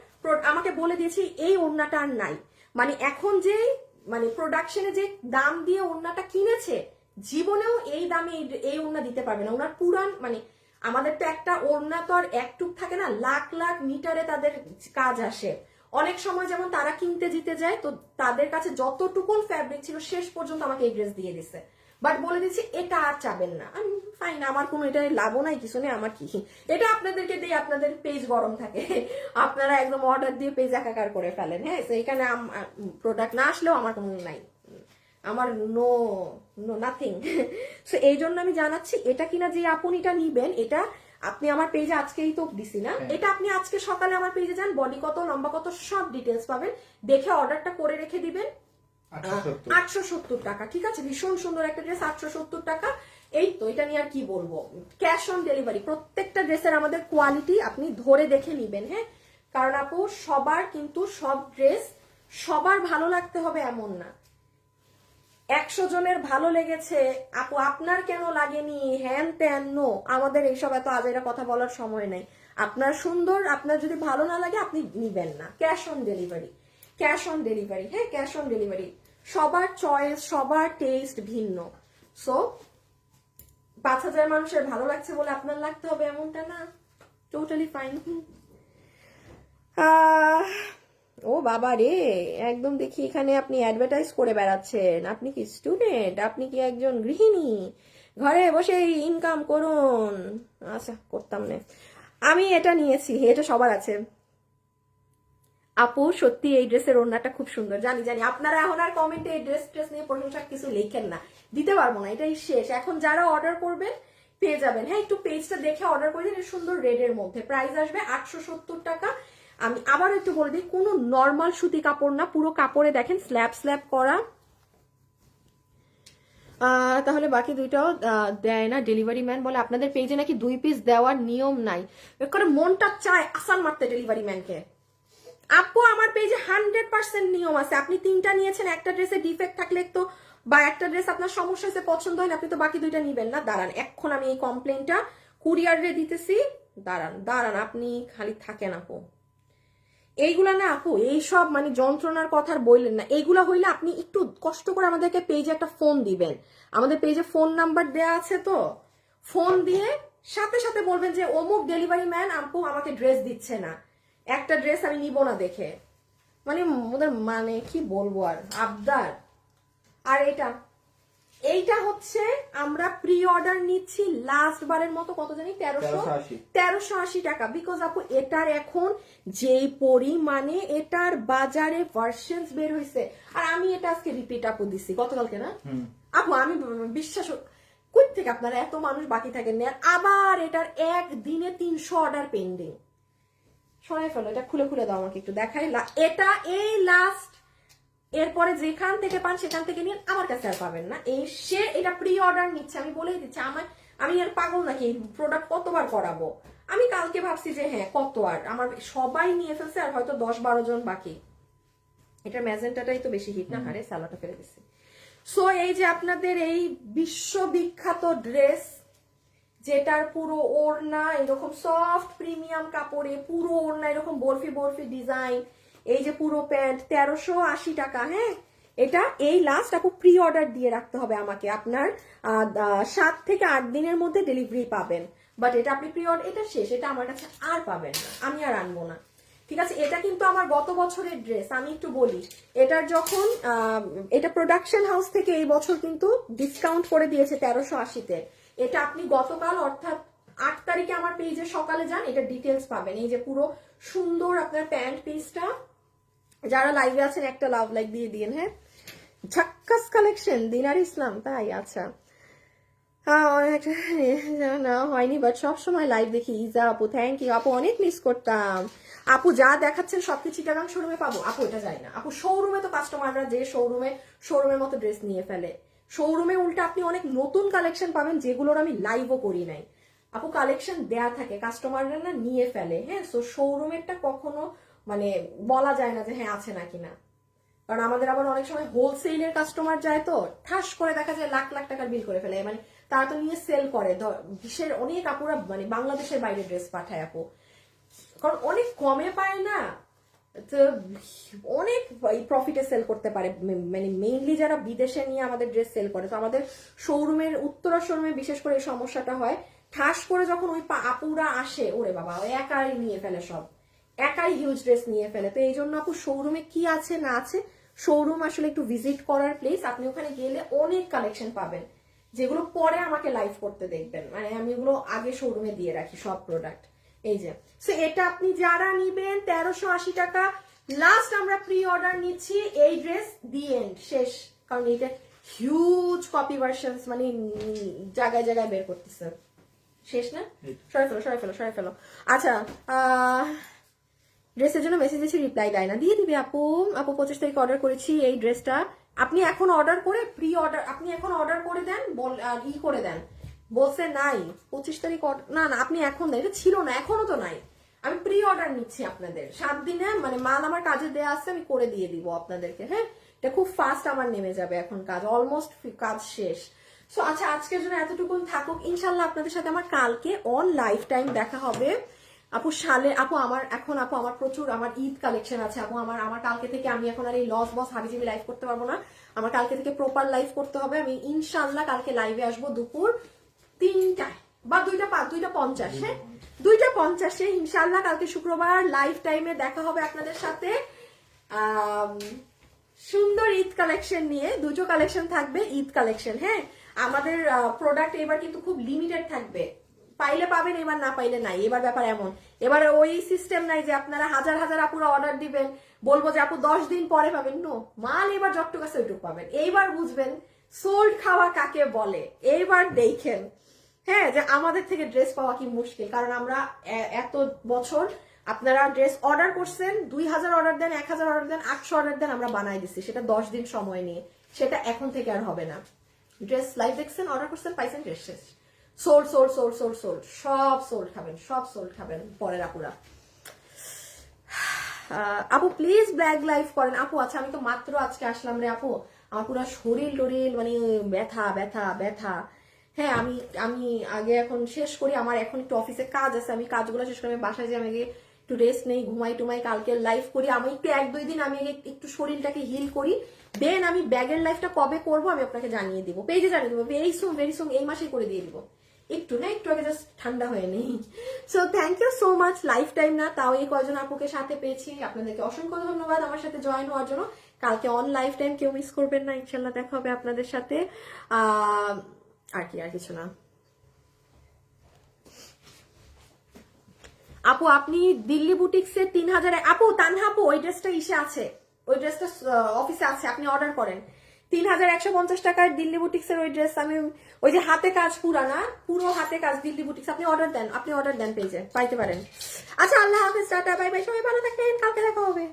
আমাকে বলে দিয়েছি এই ওড়নাটা আর নাই। মানে এখন যে মানে প্রোডাকশনে যে দাম দিয়ে ওড়নাটা কিনেছে, জীবনেও এই দামে এই ওড়না দিতে পারবে না। ওনার পুরান মানে আমাদের তো একটা ওড়না তো আর একটুক থাকে না, লাখ লাখ মিটারে তাদের কাজ আসে। অনেক সময় যেমন তারা কিনতে জিতে যায়, তো তাদের কাছে যতটুকুন ফ্যাব্রিক ছিল শেষ পর্যন্ত আমাকে এই ড্রেস দিয়ে দিছে। বাট বলে দিচ্ছি এটা আর চাবেন না, আমি ফাইন, আমার কোনো এটা লাভও নাই কিছু নেই, আমার কি এটা আপনাদেরকে দিয়ে আপনাদের পেজ গরম থাকে, আপনারা একদম অর্ডার দিয়ে পেজ একাকার করে ফেলেন। হ্যাঁ, তো এখানে প্রোডাক্ট না আসলেও আমার কোনো নাই, আমার নো নো নাথিং। সো এই জন্য আমি জানাচ্ছি, এটা কিনা যে আপনিটা নিবেন, এটা আপনি আমার পেজে আজকেই তো দিছি না, এটা আপনি আজকে সকালে আমার পেজে যান, বডি কত লম্বা কত সব ডিটেলস পাবেন, দেখে অর্ডারটা করে রেখে দিবেন। 870 টাকা, ঠিক আছে, ভীষণ সুন্দর একটা ড্রেস, 870 টাকা। এই তো, এটা নিয়ে আর কি বলবো। ক্যাশ অন ডেলিভারি, প্রত্যেকটা ড্রেসের আমাদের কোয়ালিটি আপনি ধরে দেখে নিবেন। হ্যাঁ, কারণ আপু সবার কিন্তু সব ড্রেস সবার ভালো লাগতে হবে এমন না। 100 জনের ভালো লেগেছে আপু আপনার কেন লাগেনি, হ্যান ত্যান, নো, আমাদের এইসব এত আজেরা কথা বলার সময় নেই। আপনার সুন্দর, আপনার যদি ভালো না লাগে আপনি নিবেন না। Cash on delivery, cash on delivery, হ্যাঁ ক্যাশ অন ডেলিভারি। সবার চয়েস, সবার টেস্ট ভিন্ন। সো 5000 মানুষের ভালো লাগছে বলে আপনার লাগতে হবে এমনটা না, টোটালি ফাইন। ও বাবা রে, একদম দেখি এখানে আপনি অ্যাডভার্টাইজ করে বেড়াচ্ছেন। আপনি কি স্টুডেন্ট, আপনি কি একজন গৃহিণী, ঘরে বসে ইনকাম করুন? আচ্ছা, করতাম না। আমি এটা নিয়েছি, এটা সবার আছে। আপু সত্যি এই ড্রেসের ওড়নাটা খুব সুন্দর, জানি জানি আপনারা এখন আর কমেন্টে এই ড্রেস নিয়ে প্রশংসা কিছু লেখেন না, দিতে পারবো না, এটাই শেষ। এখন যারা অর্ডার করবেন পেয়ে যাবেন। হ্যাঁ, একটু পেজটা দেখে অর্ডার করে দিন, সুন্দর রেডের মধ্যে। প্রাইস আসবে 870 টাকা। আমি আবার একটু বলে দিই, কোনো নর্মাল সুতি কাপড় না, পুরো কাপড়ে দেখেন স্ল্যাব স্ল্যাব করা। তাহলে বাকি দুইটাও দেয় না। ডেলিভারি ম্যান বলে আপনাদের পেজে নাকি 2 পিস দেওয়ার নিয়ম নাই, করে মনটা চায় আসান মারতে ডেলিভারি ম্যানকে। আপু আমার পেজে 100% নিয়ম আছে। আপনি 3টা নিয়েছেন, একটা ড্রেসে ডিফেক্ট থাকলে তো, বা একটা ড্রেস আপনার সমস্যা হয়েছে, পছন্দ হয় না, আপনি তো বাকি দুইটা নিবেন না। দাঁড়ান, এখন আমি এই কমপ্লেনটা কুরিয়ারে দিতেছি, দাঁড়ান দাঁড়ান, আপনি খালি থাকেন আপু। এইগুলা না আপু, এইসব মানে যন্ত্রণার কথা বললেন না। এইগুলা হইলে আপনি একটু কষ্ট করে আমাদেরকে পেজে একটা ফোন দিবেন, আমাদের পেজে ফোন নাম্বার দেয়া আছে, তো ফোন দিয়ে সাথে সাথে বলবেন যে অমুক ডেলিভারি ম্যান আপু আমাকে ড্রেস দিচ্ছে না, একটা ড্রেস আমি নিব না দেখে, মানে ওদের মানে কি বলবো আর আবদার। আর এইটা হচ্ছে আমরা প্রি অর্ডার নিচ্ছি লাস্ট বারের মতো, কত জানি 1380 টাকা। বিকজ আপু এটার এখন যেই পরিমাণে এটার বাজারে ভার্সনস বের হয়েছে, আর আমি এটা আজকে রিপিট আপু দিছি গতকালকে না আপু, আমি বিশ্বাস কই থেকে আপনারা এত মানুষ বাকি থাকেন না, আবার এটার একদিনে 300 অর্ডার পেন্ডিং। সরাই ফেলো এটা, খুলে খুলে দাও আমাকে একটু দেখাই। এটা এই লাস্ট, এরপরে যেখান থেকে পান সেখান থেকে নিন, আমার কাছে আর পাবেন না। এটা প্রি অর্ডার নিচ্ছে, আমি বলেই দিচ্ছি। আমি আর পাগল নাকি এই প্রোডাক্ট কতবার করাবো। আমি কালকে ভাবছি যে হ্যাঁ কত, আর আমার সবাই নিয়ে ফেলছে আর হয়তো 10-12 জন বাকি। এটার ম্যাজেন্টাটাই তো বেশি হিট না, হারে সালাটা ফেলে দিচ্ছি। সো এই যে আপনাদের এই বিশ্ববিখ্যাত ড্রেস, যেটার পুরো ওড়না এরকম সফট প্রিমিয়াম কাপড়ে, পুরো ওড়না এরকম বরফি বরফি ডিজাইন, এই যে পুরো প্যান্ট 1380 টাকা। হ্যাঁ, এটা এই লাস্ট আপু প্রি অর্ডার দিয়ে রাখতে হবে আমাকে, আপনার 7 থেকে 8 দিনের মধ্যে ডেলিভারি পাবেন। বাট এটা আপনি প্রি অর্ডার, এটা শেষ, এটা আমার কাছে আর পাবেন না, আমি আর আনবো না। ঠিক আছে, এটা কিন্তু আমার গত বছরের ড্রেস। আমি একটু বলি, এটার যখন এটা প্রোডাকশন হাউস থেকে এই বছর কিন্তু ডিসকাউন্ট করে দিয়েছে 1380-তে। এটা আপনি গতকাল অর্থাৎ 8 তারিখে আমার পেজে সকালে যান, এটা ডিটেলস পাবেন। এই যে পুরো সুন্দর আপনার প্যান্ট পিসটা, যারা লাইভে আছেন একটা লাভ লাইক দিয়ে দিন। হ্যাঁ, ঝাক্কাস কালেকশন দিনার ইসলাম, তাই আচ্ছা না হয়নি, বাট সবসময় লাইভ দেখি। ইজা আপু থ্যাংক ইউ আপু, অনেক মিস করতাম আপু। যা দেখাচ্ছেন সবকিছু চিটাগাং শোরুমে পাবো আপু, এটা যায় না আপু। শোরুমে তো কাস্টমাররা যে শোরুমের মতো ড্রেস নিয়ে ফেলে, শোরুমে উল্টা আপনি অনেক নতুন কালেকশন পাবেন যেগুলোর আমি লাইভও করি নাই আপু। কালেকশন দেয়া থাকে, কাস্টমাররা না নিয়ে ফেলে। হ্যাঁ, সো শোরুমেরটা কখনো মানে বলা যায় না যে হ্যাঁ আছে নাকি না, কারণ আমাদের আবার অনেক সময় হোলসেলের কাস্টমার যায়, তো ঠাস করে দেখা যায় লাখ লাখ টাকার বিল করে ফেলে। মানে তারা তো নিয়ে সেল করে, দেশের অনেক আপুরা মানে বাংলাদেশের বাইরে ড্রেস পাঠায় আপু, কারণ অনেক কমে পায় না, তো অনেক প্রফিটে সেল করতে পারে। মানে মেইনলি যারা বিদেশে নিয়ে আমাদের ড্রেস সেল করে, তো আমাদের শোরুমের উত্তরা শোরুমে বিশেষ করে এই সমস্যাটা হয়। ঠাস করে যখন ওই আপুরা আসে, ওরে বাবা একাই নিয়ে ফেলে সব, একাই হিউজ ড্রেস নিয়ে ফেলে। তো এই জন্য আপু শোরুমে কি আছে না আছে, শোরুম আসলে একটু ভিজিট করার প্লেস। আপনি ওখানে গেলে অনেক কালেকশন পাবেন, যেগুলো পরে আমাকে লাইভ করতে দেখবেন। মানে আমি ওগুলো আগে শোরুমে দিয়ে রাখি সব প্রোডাক্ট। এই যে সো এটা আপনি যারা নিবেন 1380 টাকা লাস্ট আমরা প্রি অর্ডার নিচ্ছি। এই ড্রেস দি এন্ড শেষ, কারণ এটা হিউজ কপি ভার্সনস মানে জায়গায় জায়গায় বের করতেছে। শেষ না, সরাই ফেলো। আচ্ছা, ড্রেসের জন্য মেসেজ দিয়েছি, রিপ্লাই দেয় না। দিয়ে দিবি আপু। 25 তারিখ অর্ডার করেছি এই ড্রেসটা। আপনি এখন অর্ডার করে প্রি অর্ডার, আপনি এখন অর্ডার করে দেন, করে দেন। বলছে নাই 25 তারিখ, না আপনি এখন দেন, এটা ছিল না, এখনো তো নাই। আমি প্রি অর্ডার নিচ্ছি আপনাদের 7 দিনে, মানে মাল আমার কাজে দেওয়া আছে, আমি করে দিয়ে দিব আপনাদেরকে। হ্যাঁ, এটা খুব ফাস্ট আমার নেমে যাবে এখন কাজ, অলমোস্ট কাজ শেষ। সো আচ্ছা, আজকের জন্য এতটুকু থাকুক। ইনশাল্লাহ আপনাদের সাথে আমার কালকে অন লাইফ টাইম দেখা হবে আপু। আমার প্রচুর আমার ঈদ কালেকশন আছে আপু। আমার কালকে থেকে আমি এখন আর এই লস বস হাবিজাবি লাইভ করতে পারবো না, আমার কালকে থেকে প্রপার লাইভ করতে হবে। আমি ইনশাল্লাহ কালকে লাইভে আসবো দুপুর 3টায় বা 2:50। হ্যাঁ, 2:50 ইনশাল্লাহ কালকে শুক্রবার লাইভ টাইমে দেখা হবে আপনাদের সাথে। সুন্দর ঈদ কালেকশন নিয়ে, দুটো কালেকশন থাকবে ঈদ কালেকশন। হ্যাঁ, আমাদের প্রোডাক্ট এবার কিন্তু খুব লিমিটেড থাকবে, পাইলে পাবেন, এবার না পাইলে নাই। এবার ব্যাপার এমন, এবার ওই সিস্টেম নাই যে আপনারা হাজার হাজার আপুরা অর্ডার দিবেন, বলবো যে আপু 10 দিন পরে পাবেন। নো, মাল এবার যতটুকু আছে ওইটুকু পাবেন। এইবার বুঝবেন সোল্ড খাওয়া কাকে বলে, এইবার দেখেন। হ্যাঁ, যে আমাদের থেকে ড্রেস পাওয়া কি মুশকিল, কারণ আমরা এত বছর আপনারা ড্রেস অর্ডার করছেন, 2000 অর্ডার দেন, 1000 অর্ডার দেন, 800 অর্ডার দেন, আমরা বানাই দিচ্ছি সেটা 10 দিন সময় নিয়ে। সেটা এখন থেকে আর হবে না। ড্রেস লাইভ দেখছেন, অর্ডার করছেন, পাইছেন, ড্রেস শেষ। সোল্ড সব সোল্ড খাবেন পরের আপুরা। আপু প্লিজ ব্ল্যাক লাইভ করেন আপু। আচ্ছা, আমি তো মাত্র আজকে আসলাম রে আপু, আমার পুরো শরীর টরিল মানে ব্যথা। হ্যাঁ, আমি আগে এখন শেষ করি, আমার এখন একটু অফিসে কাজ আছে, আমি কাজগুলো শেষ করে আমি বাসায় যাই, আমি একটু রেস্ট নেই, ঘুমাই টুমাই, কালকে লাইভ করি। আমি একটু 1-2 দিন আমি একটু শরীরটাকে হিল করি, দেন আমি ব্যাগের লাইফটা কবে করবো আমি আপনাকে জানিয়ে দিব, পেজে জানিয়ে দিব, ভেরি সুন এই মাসেই করে দিয়ে দিব। একটু না, একটু আগে জাস্ট ঠান্ডা হয়ে নেই। So thank you so much. Life time না, তাও এই কয়জন আপুকে সাথে পেয়েছি, আপনাদেরকে অসংখ্য ধন্যবাদ আমার সাথে জয়েন হওয়ার জন্য। কালকে অন লাইফ টাইম কেউ মিস করবেন না, ইনশাল্লাহ দেখা হবে আপনাদের সাথে। আর কিছু না। আপু আপনি দিল্লি বুটিক্সে 3000, আপু তানহা আপু ওই ড্রেসটা ইসে আছে, ওই ড্রেসটা অফিসে আছে, আপনি অর্ডার করেন। 3150 টাকার দিল্লি বুটিক্সের ওই ড্রেস, আমি ওই যে হাতে কাজ পুরো হাতে কাজ দিল্লি বুটিক্স, আপনি অর্ডার দেন পেজে পাইতে পারেন। আচ্ছা আল্লাহ হাফেজ, টাটা বাই বাই, সবাই ভালো থাকবেন, কালকে দেখা হবে।